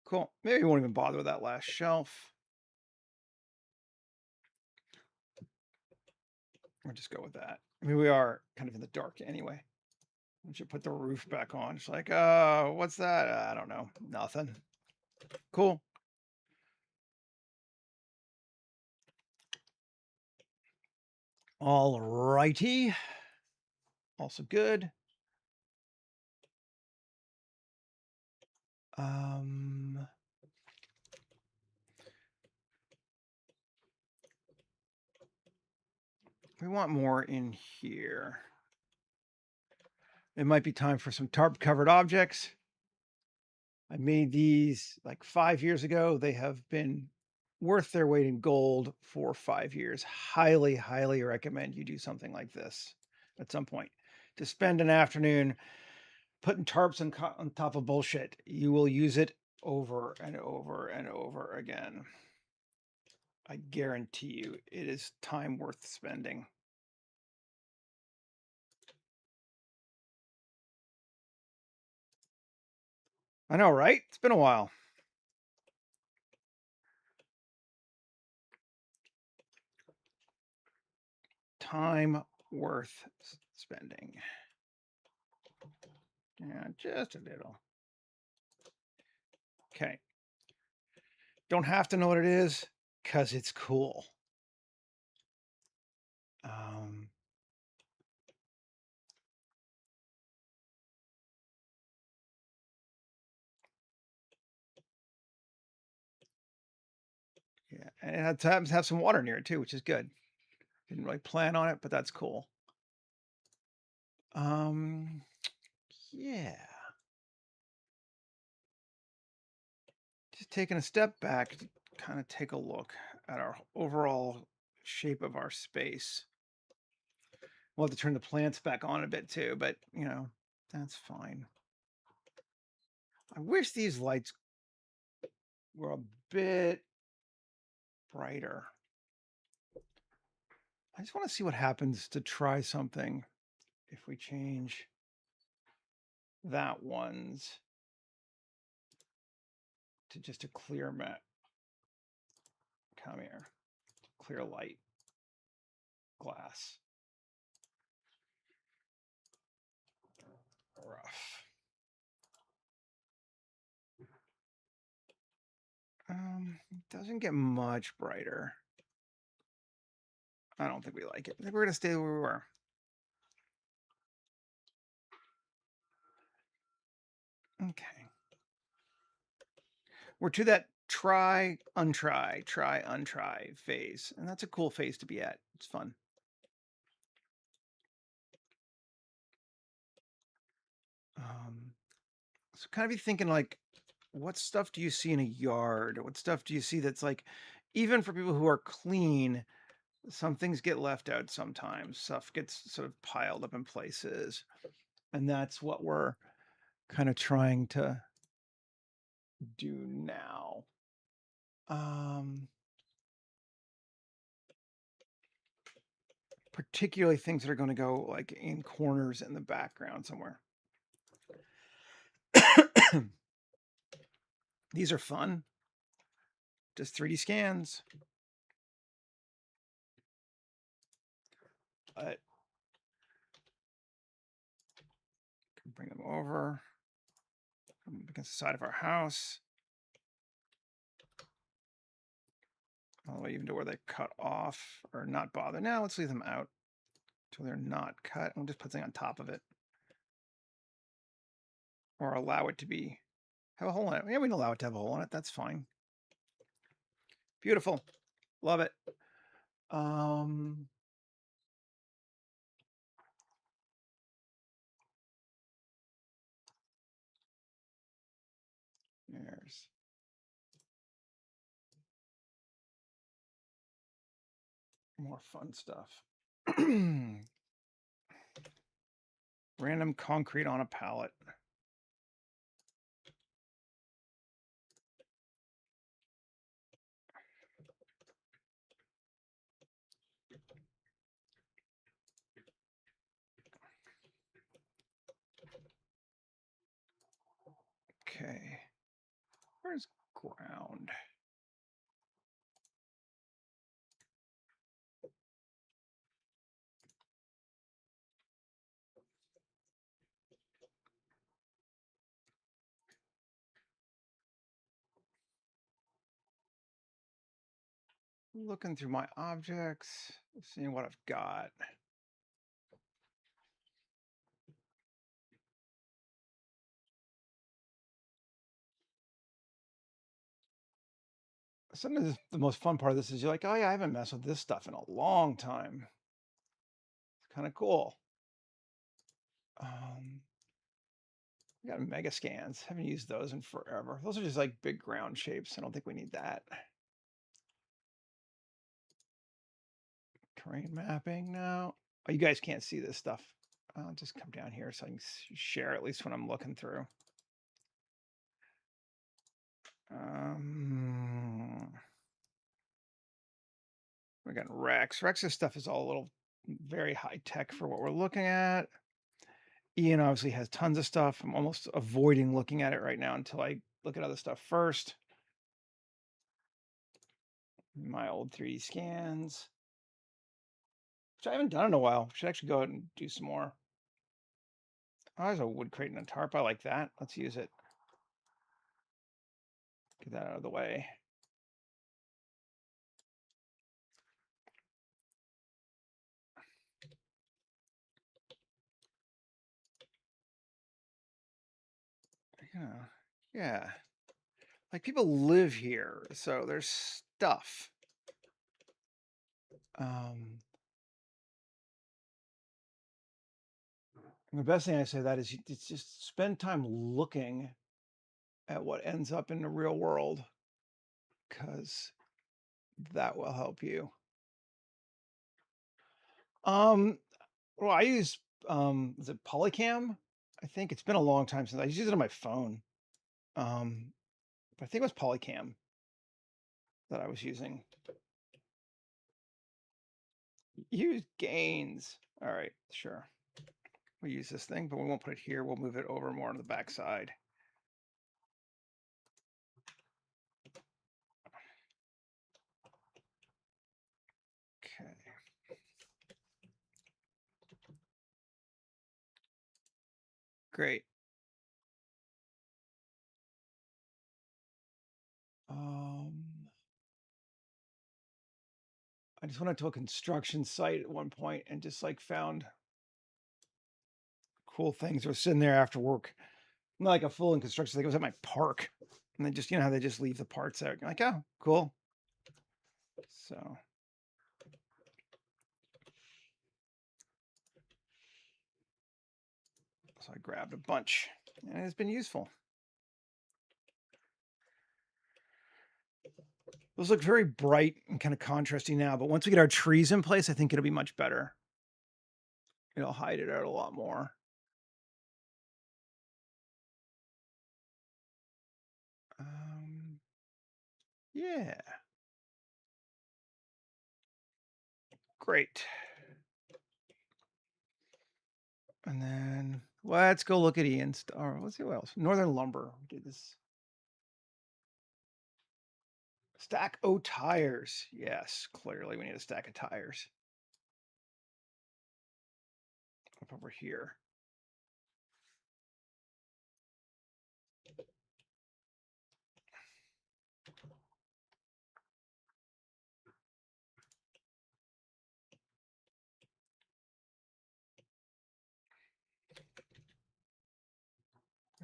Cool. Maybe we won't even bother with that last shelf. We'll just go with that. I mean, we are kind of in the dark anyway. We should put the roof back on. It's like, what's that? I don't know. Nothing. Cool. All righty. Also good. We want more in here. It might be time for some tarp covered objects. I made these like 5 years ago. They have been worth their weight in gold for 5 years. Highly, highly recommend you do something like this at some point. To spend an afternoon putting tarps on top of bullshit. You will use it over and over and over again. I guarantee you it is time worth spending. I know, right? It's been a while. Time worth spending. Yeah, just a little. Okay. Don't have to know what it is because it's cool. Yeah, and it happens to have some water near it too, which is good. Didn't really plan on it, but that's cool. Yeah. Just taking a step back to kind of take a look at our overall shape of our space. We'll have to turn the plants back on a bit too, but that's fine. I wish these lights were a bit brighter. I just want to see what happens to try something if we change that one's to just a clear matte. Come here. Clear light glass. Rough. It doesn't get much brighter. I don't think we like it. I think we're gonna stay where we were. Okay. We're to that try, untry phase. And that's a cool phase to be at. It's fun. Um, so kind of be thinking like, what stuff do you see in a yard? What stuff do you see that's like, even for people who are clean, some things get left out sometimes. Stuff gets sort of piled up in places. And that's what we're kind of trying to do now. Um, Particularly things that are going to go like in corners in the background somewhere. These are fun. Just 3D scans. But bring them over. Come up against the side of our house. All the way even to where they cut off or not bother. Now let's leave them out until they're not cut. We'll just put something on top of it. Or allow it to be have a hole in it. Yeah, we can allow it to have a hole in it. That's fine. Beautiful. Love it. There's more fun stuff. Random concrete on a pallet. Okay. Where's ground? Looking through my objects, seeing what I've got. Sometimes the most fun part of this is you're like, oh yeah, I haven't messed with this stuff in a long time. It's kind of cool. We got mega scans. Haven't used those in forever. Those are just like big ground shapes. I don't think we need that. Terrain mapping now. Oh, you guys can't see this stuff. I'll just come down here so I can share at least when I'm looking through. We got Rex. Rex's stuff is all a little very high tech for what we're looking at. Ian obviously has tons of stuff. I'm almost avoiding looking at it right now until I look at other stuff first. My old 3D scans, which I haven't done in a while. Should actually go ahead and do some more. Oh, there's a wood crate and a tarp. I like that. Let's use it. Get that out of the way. Yeah. Like people live here, so there's stuff. The best thing I say that is it's just spend time looking at what ends up in the real world, because that will help you. Well, I use is it Polycam? I think it's been a long time since I used it on my phone. But I think it was Polycam that I was using. Use gains. All right, sure. We'll use this thing, but we won't put it here. We'll move it over more on the back side. Okay. Great. I just went to a construction site at one point and just like found cool things. I was sitting there after work Not like a full in construction. Like it was at my park, and they just how they just leave the parts out. You're like, oh, cool. So I grabbed a bunch, and it's been useful. Those look very bright and kind of contrasty now, but once we get our trees in place, I think it'll be much better. It'll hide it out a lot more. Um, yeah, great. And then let's go look at Ian's. Or let's see what else. Northern Lumber. We did this. Stack O tires. Yes, clearly we need a stack of tires. Up over here.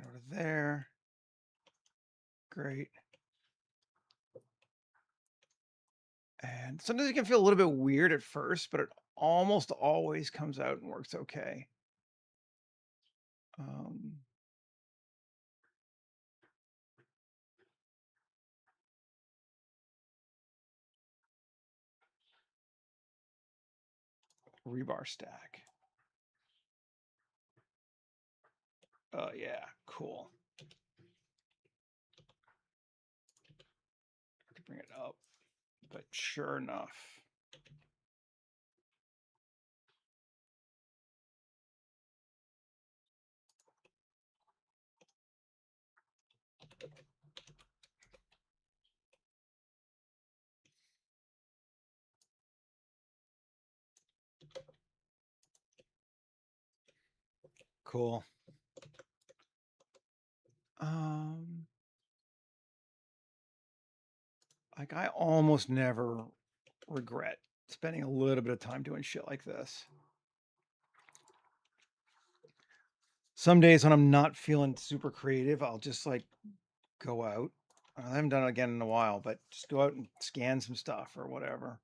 Over there. Great. And sometimes it can feel a little bit weird at first, but it almost always comes out and works okay. Um, Rebar stack. Oh, yeah. Cool. I could bring it up, but sure enough. Cool. Um, like I almost never regret spending a little bit of time doing shit like this. Some days when I'm not feeling super creative, I'll just like go out. I haven't done it again in a while, but just go out and scan some stuff or whatever.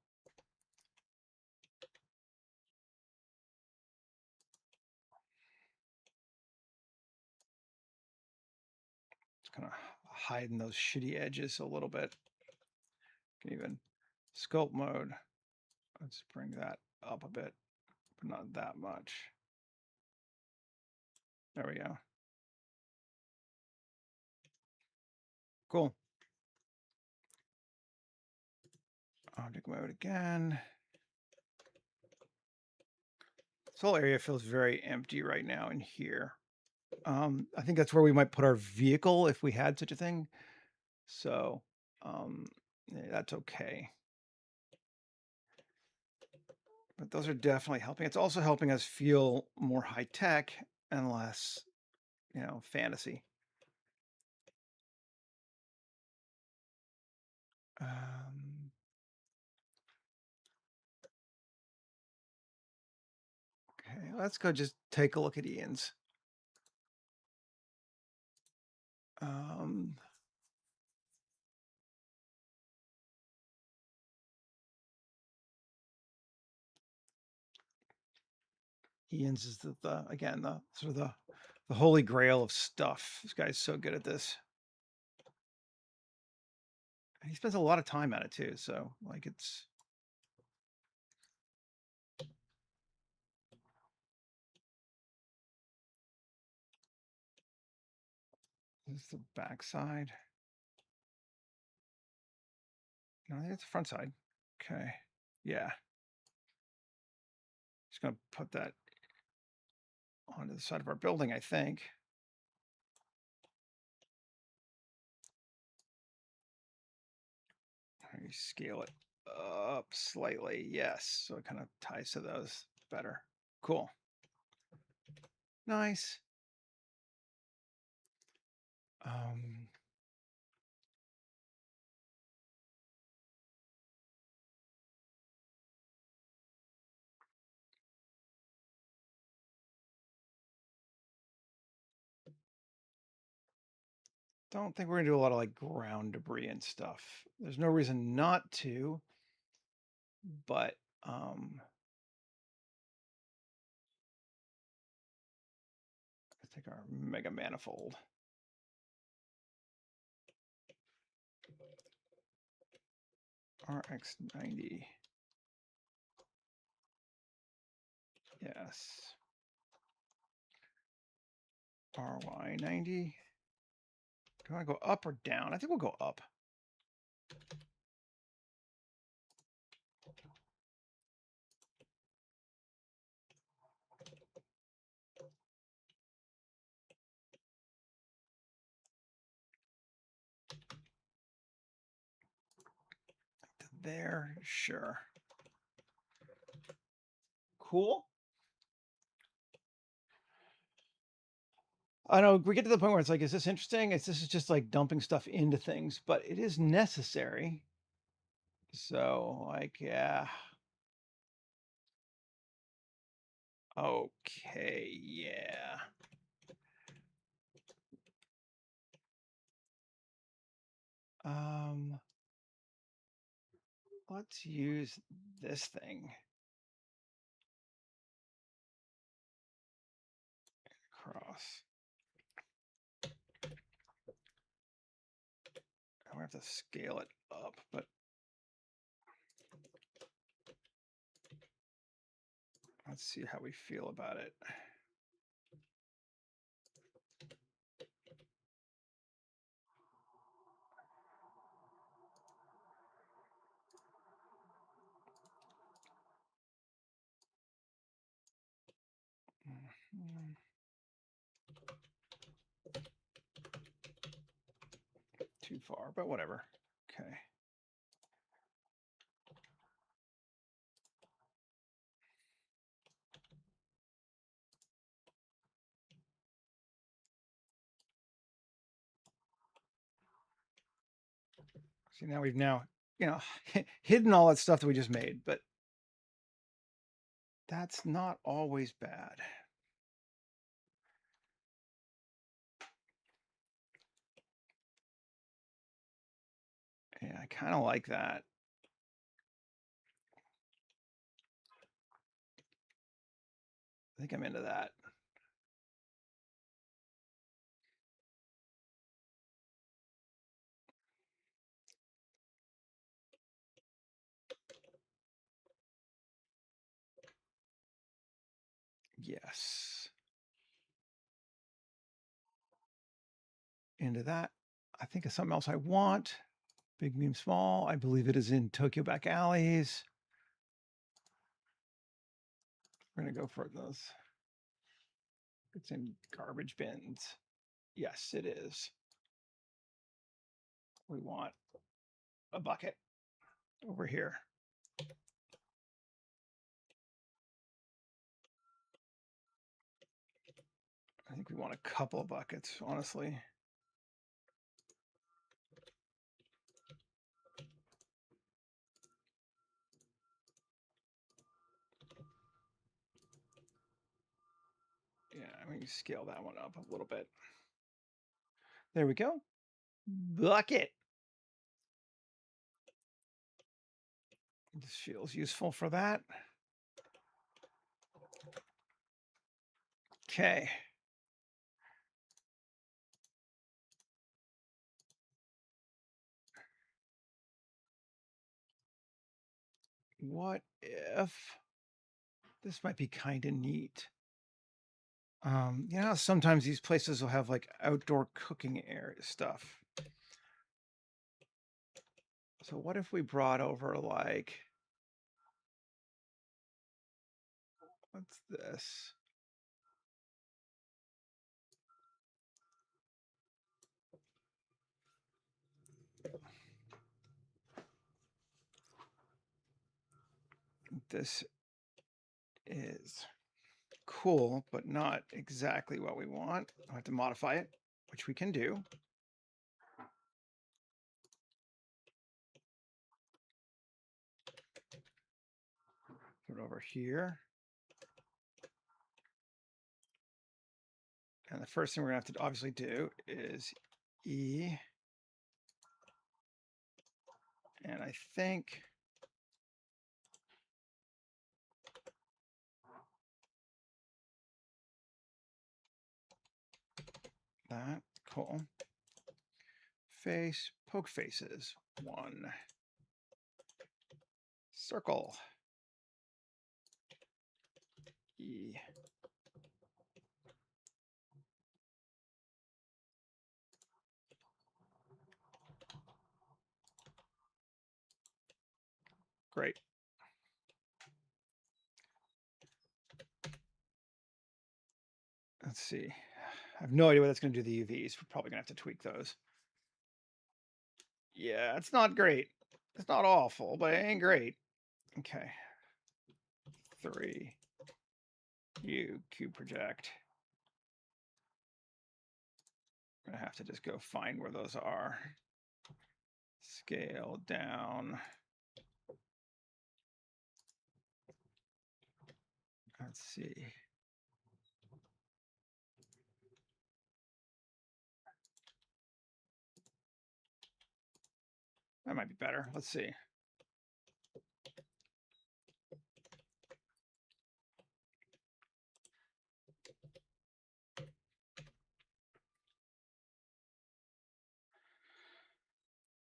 Just kind of hiding those shitty edges a little bit. Can even sculpt mode. Let's bring that up a bit, but not that much. There we go. Cool. Object mode again. This whole area feels very empty right now in here. I think that's where we might put our vehicle if we had such a thing. So yeah, that's okay. But those are definitely helping. It's also helping us feel more high tech and less, fantasy. Um, okay, let's go just take a look at Ian's. Um, Ian's is again the sort of the holy grail of stuff. This guy's so good at this. And he spends a lot of time at it too. So like it's this is the back side. No, I think it's the front side. Okay. Yeah. Just gonna put that onto the side of our building, I think. You scale it up slightly. Yes. So it kind of ties to those better. Cool. Nice. Um, don't think we're gonna do a lot of like ground debris and stuff. There's no reason not to, but let's take our mega manifold. RX90. Yes. RY90. Do I want to go up or down? I think we'll go up. There, sure. Cool. I know we get to the point where it's like, is this interesting? This is just like dumping stuff into things, but it is necessary. So like, yeah. Okay, yeah. Let's use this thing. Cross. I'm gonna have to scale it up, but let's see how we feel about it. Mhm. Too far, but whatever. Okay. See, now we've hidden all that stuff that we just made, but that's not always bad. Yeah, I kind of like that. I think I'm into that. Yes. Into that. I think of something else I want. Big, medium, small. I believe it is in Tokyo Back Alleys. We're going to go for those. It's in garbage bins. Yes, it is. We want a bucket over here. I think we want a couple of buckets, honestly. Yeah, I'm going to scale that one up a little bit. There we go. Bucket. This feels useful for that. Okay. What if this might be kind of neat? Sometimes these places will have like outdoor cooking area stuff. So what if we brought over like, what's this? This is cool, but not exactly what we want. I have to modify it, which we can do. Put it over here. And the first thing we're gonna have to obviously do is E. And I think that, cool. Face, poke faces, 1. Circle, E. Great. Let's see. I have no idea what that's going to do to the UVs. We're probably going to have to tweak those. Yeah, it's not great. It's not awful, but it ain't great. Okay. 3. Cube project. I'm going to have to just go find where those are. Scale down. Let's see. That might be better. Let's see.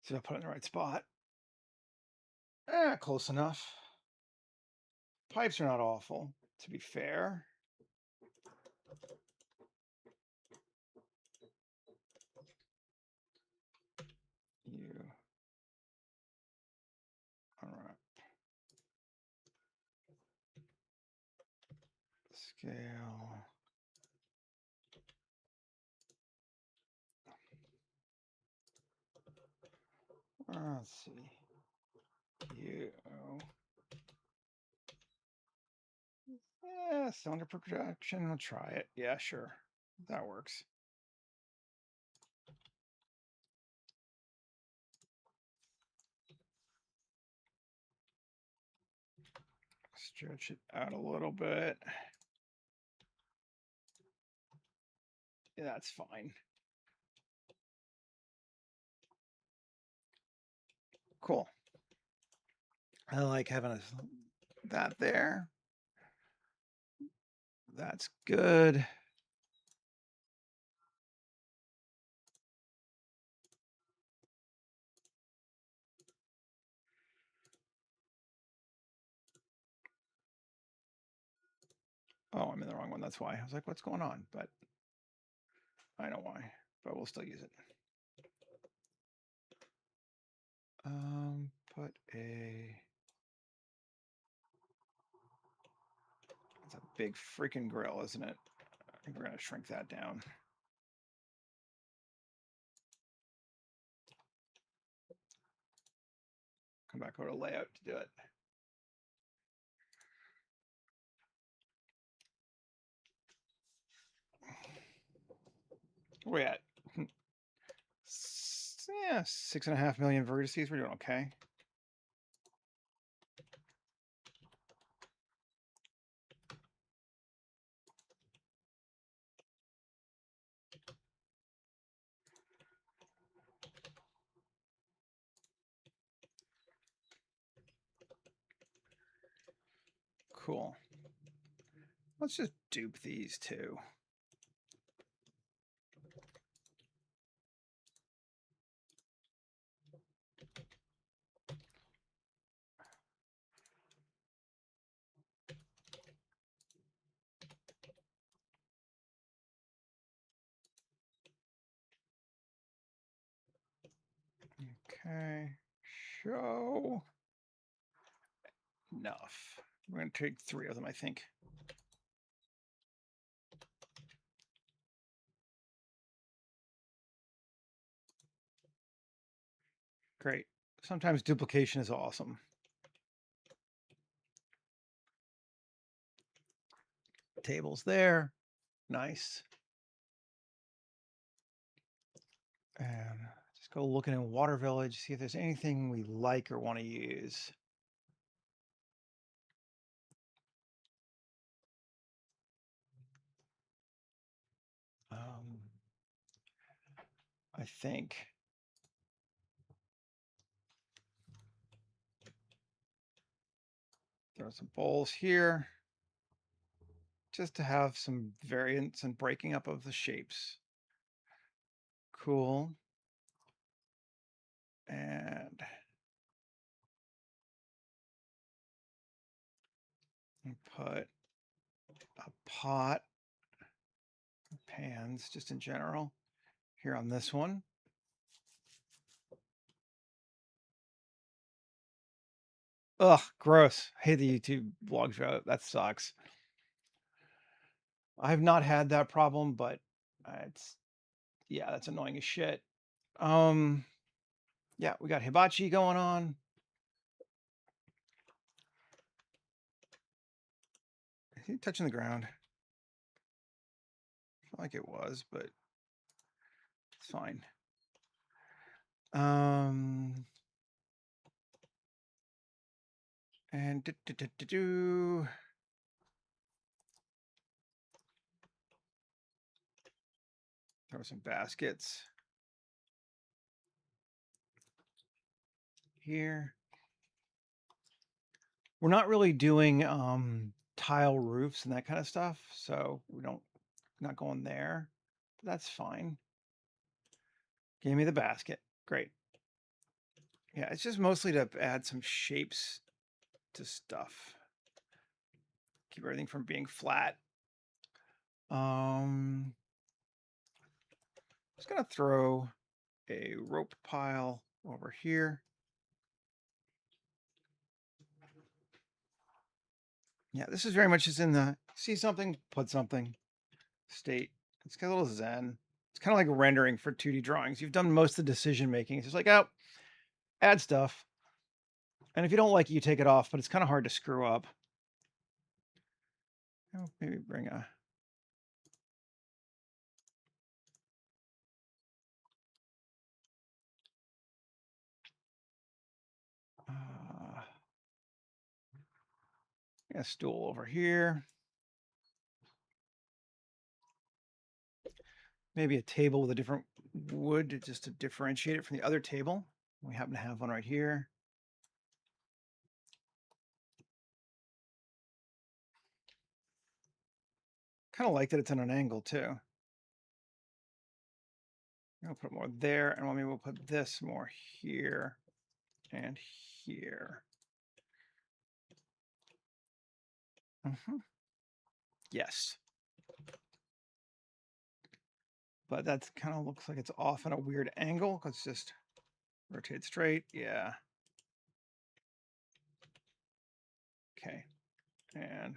See if I put it in the right spot. Close enough. Pipes are not awful, to be fair. All right. Scale. Let's see. Yeah, cylinder per projection. We'll try it. Yeah, sure. That works. Stretch it out a little bit. Yeah, that's fine. Cool. I like having that there. That's good. Oh, I'm in the wrong one. That's why. I was like, what's going on? But I know why. But we'll still use it. Put a... It's a big freaking grill, isn't it? I think we're going to shrink that down. Come back over to layout to do it. Where we at? Yeah, 6.5 million vertices. We're doing okay. Cool. Let's just dupe these two. Okay. Show. Enough. We're going to take 3 of them, I think. Great. Sometimes duplication is awesome. Tables there. Nice. And just go looking in Water Village, see if there's anything we like or want to use. I think. Throw some bowls here just to have some variance and breaking up of the shapes. Cool. And put a pot, pans just in general here on this one. Ugh, gross. I hate the YouTube vlog show. That sucks. I've not had that problem, but it's, yeah, that's annoying as shit. Yeah, we got hibachi going on. Is he touching the ground? I felt like it was, but it's fine. And throw some baskets here. We're not really doing tile roofs and that kind of stuff, so we don't, not going there. But that's fine. Give me the basket. Great. Yeah, it's just mostly to add some shapes to stuff. Keep everything from being flat. Just gonna throw a rope pile over here. Yeah, this is very much just in the see something, put something state. It's got a little zen. It's kind of like rendering for 2D drawings. You've done most of the decision making. It's just like, oh, add stuff. And if you don't like it, you take it off, but it's kind of hard to screw up. Oh, maybe bring a stool over here. Maybe a table with a different wood just to differentiate it from the other table. We happen to have one right here. Kind of like that it's on an angle too. I'll put more there, and maybe we'll put this more here and here. Yes. But that kind of looks like it's off in a weird angle because it's just rotate straight. Yeah. Okay. And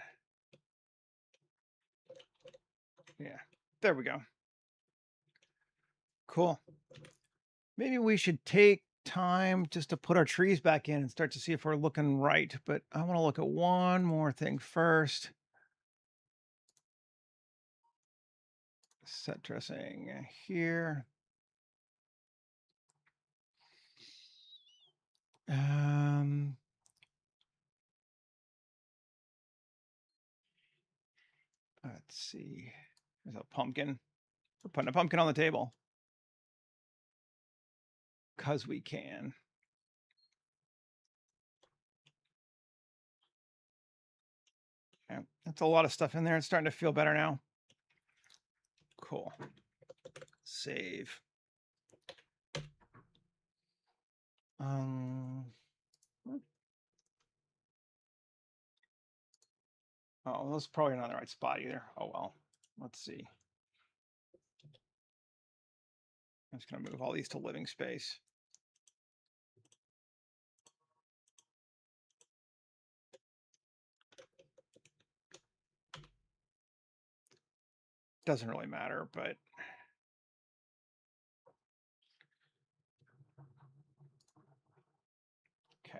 yeah, there we go. Cool. Maybe we should take time just to put our trees back in and start to see if we're looking right. But I want to look at one more thing first. Set dressing here. Let's see. There's a pumpkin. We're putting a pumpkin on the table. Because we can. Yeah, that's a lot of stuff in there. It's starting to feel better now. Cool. Save. Oh, that's probably not the right spot either. Oh well. Let's see. I'm just going to move all these to living space. Doesn't really matter, but okay.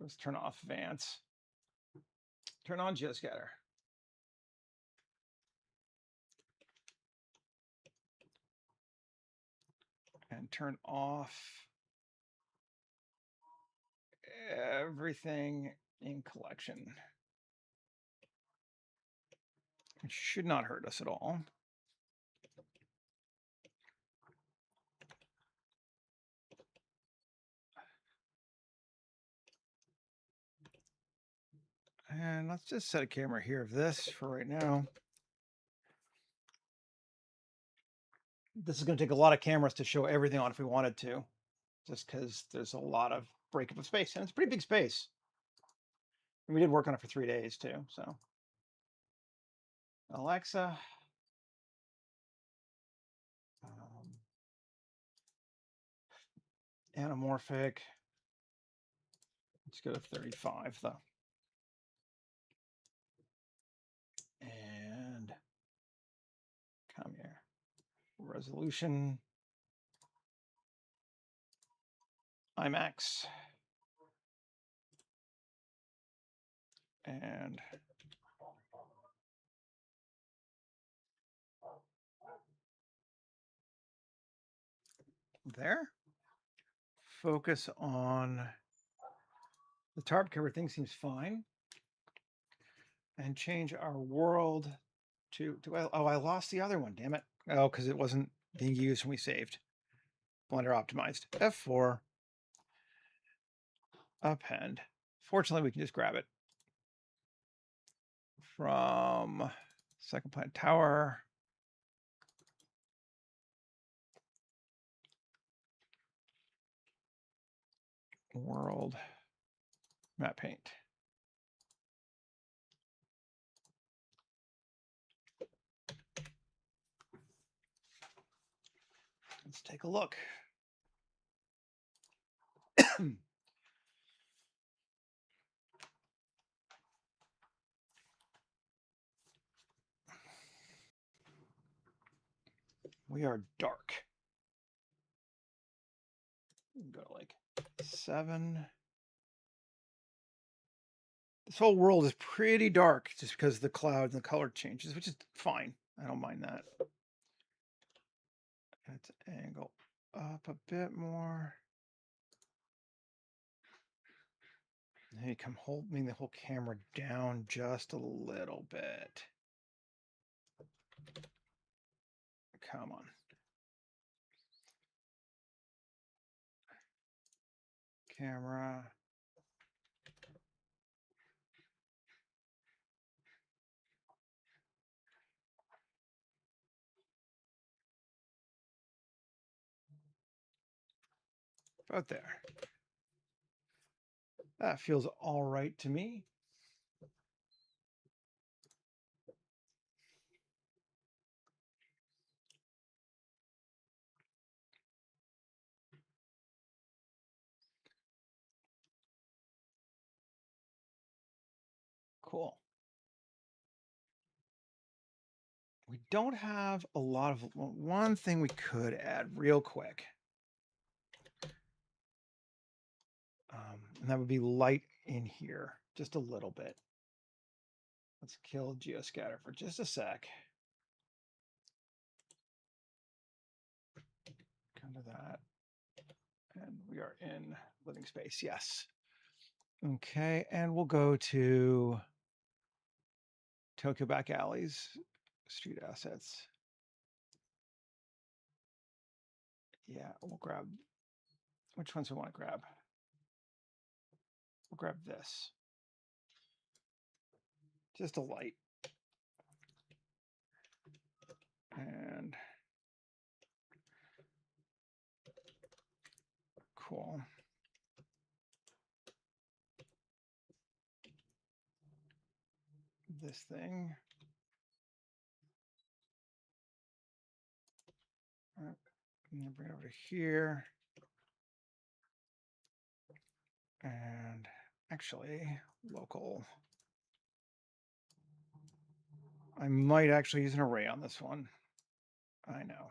Let's turn off Vance. Turn on geoscatter. And turn off everything in collection. It should not hurt us at all. And let's just set a camera here of this for right now. This is going to take a lot of cameras to show everything on if we wanted to, just because there's a lot of breakup of space, and it's a pretty big space. And we did work on it for 3 days too. So, Alexa, anamorphic. Let's go to 35 though. And come here. Resolution. IMAX. And there. Focus on the tarp cover. Everything seems fine. And change our world to oh, I lost the other one, damn it. Oh, because it wasn't being used when we saved. Blender optimized. F4. Append. Fortunately, we can just grab it from second planet tower. World map paint. Let's take a look. We are dark. Go to like 7. This whole world is pretty dark just because of the clouds and the color changes, which is fine. I don't mind that. Let's angle up a bit more. Maybe come holding the whole camera down just a little bit. Come on. Camera. About there. That feels all right to me. Cool. We don't have a lot of one thing we could add real quick. And that would be light in here just a little bit. Let's kill geoscatter for just a sec. Come to that. And we are in living space. Yes. Okay. And we'll go to Tokyo back alleys, street assets. Yeah, we'll grab, which ones we want to grab? We'll grab this. Just a light. And cool. This thing. All right. I'm gonna bring it over to here. And actually, local. I might actually use an array on this one. I know.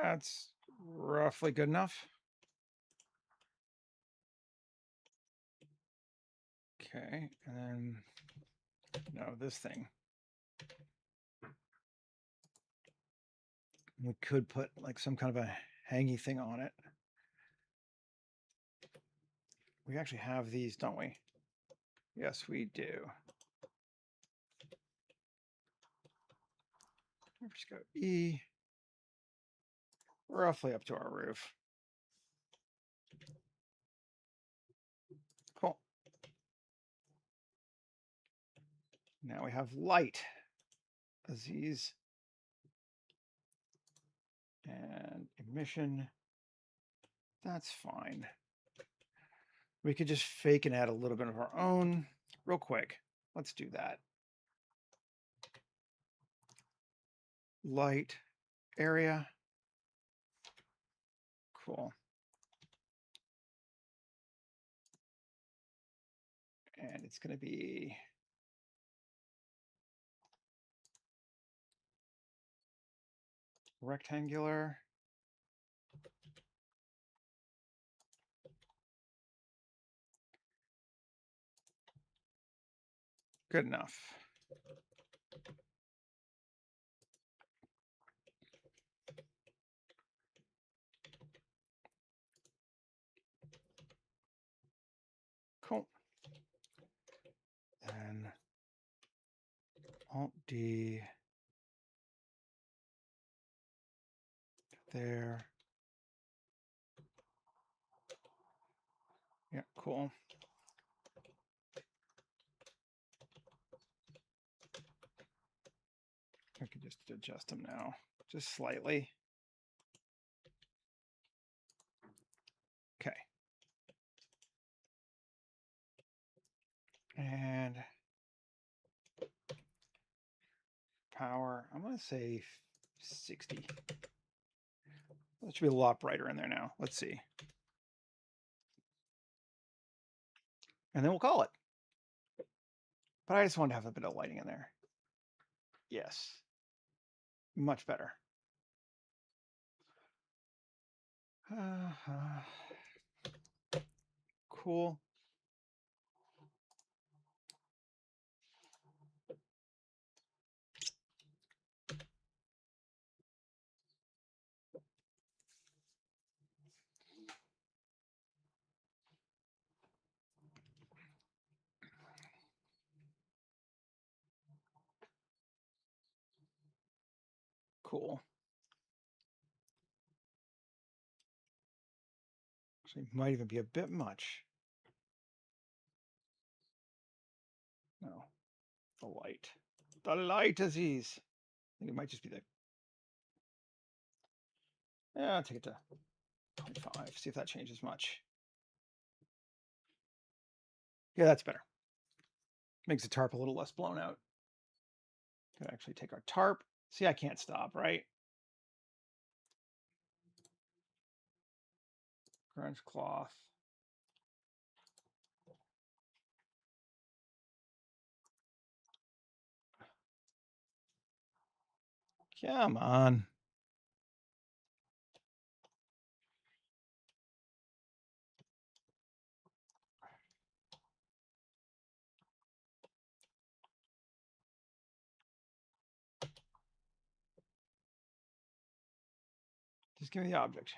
That's roughly good enough. Okay, and then no, this thing. We could put like some kind of a hangy thing on it. We actually have these, don't we? Yes, we do. Just go E, roughly up to our roof. Cool. Now we have light. Aziz. And emission. That's fine. We could just fake and add a little bit of our own real quick. Let's do that. Light area. Cool. And it's going to be rectangular. Good enough. Cool. And Alt D there. Yeah, cool. I can just adjust them now, just slightly. Okay. And power, I'm going to say 60. That should be a lot brighter in there now. Let's see. And then we'll call it. But I just want to have a bit of lighting in there. Yes. Much better. Cool. Cool. Actually, might even be a bit much. No, the light. The light disease. I think it might just be the. Yeah, I'll take it to 25. See if that changes much. Yeah, that's better. Makes the tarp a little less blown out. Could actually take our tarp. See, I can't stop, right? Grunge cloth. Come on. Just give me the object.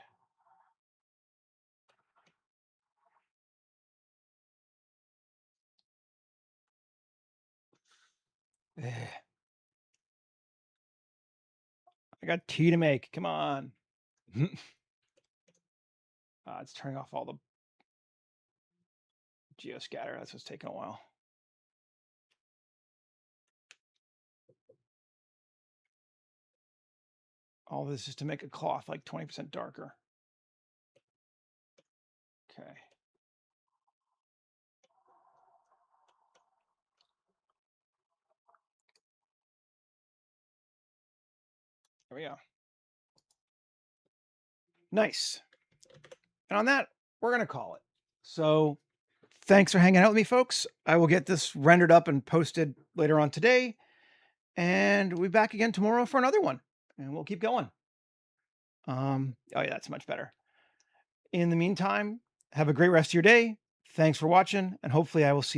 I got tea to make. Come on. It's turning off all the geoscatter. That's what's taking a while. All this is to make a cloth like 20% darker. Okay. There we go. Nice. And on that, we're going to call it. So thanks for hanging out with me, folks. I will get this rendered up and posted later on today. And we'll be back again tomorrow for another one. And we'll keep going. Oh yeah, that's much better. In the meantime, have a great rest of your day. Thanks for watching, and hopefully I will see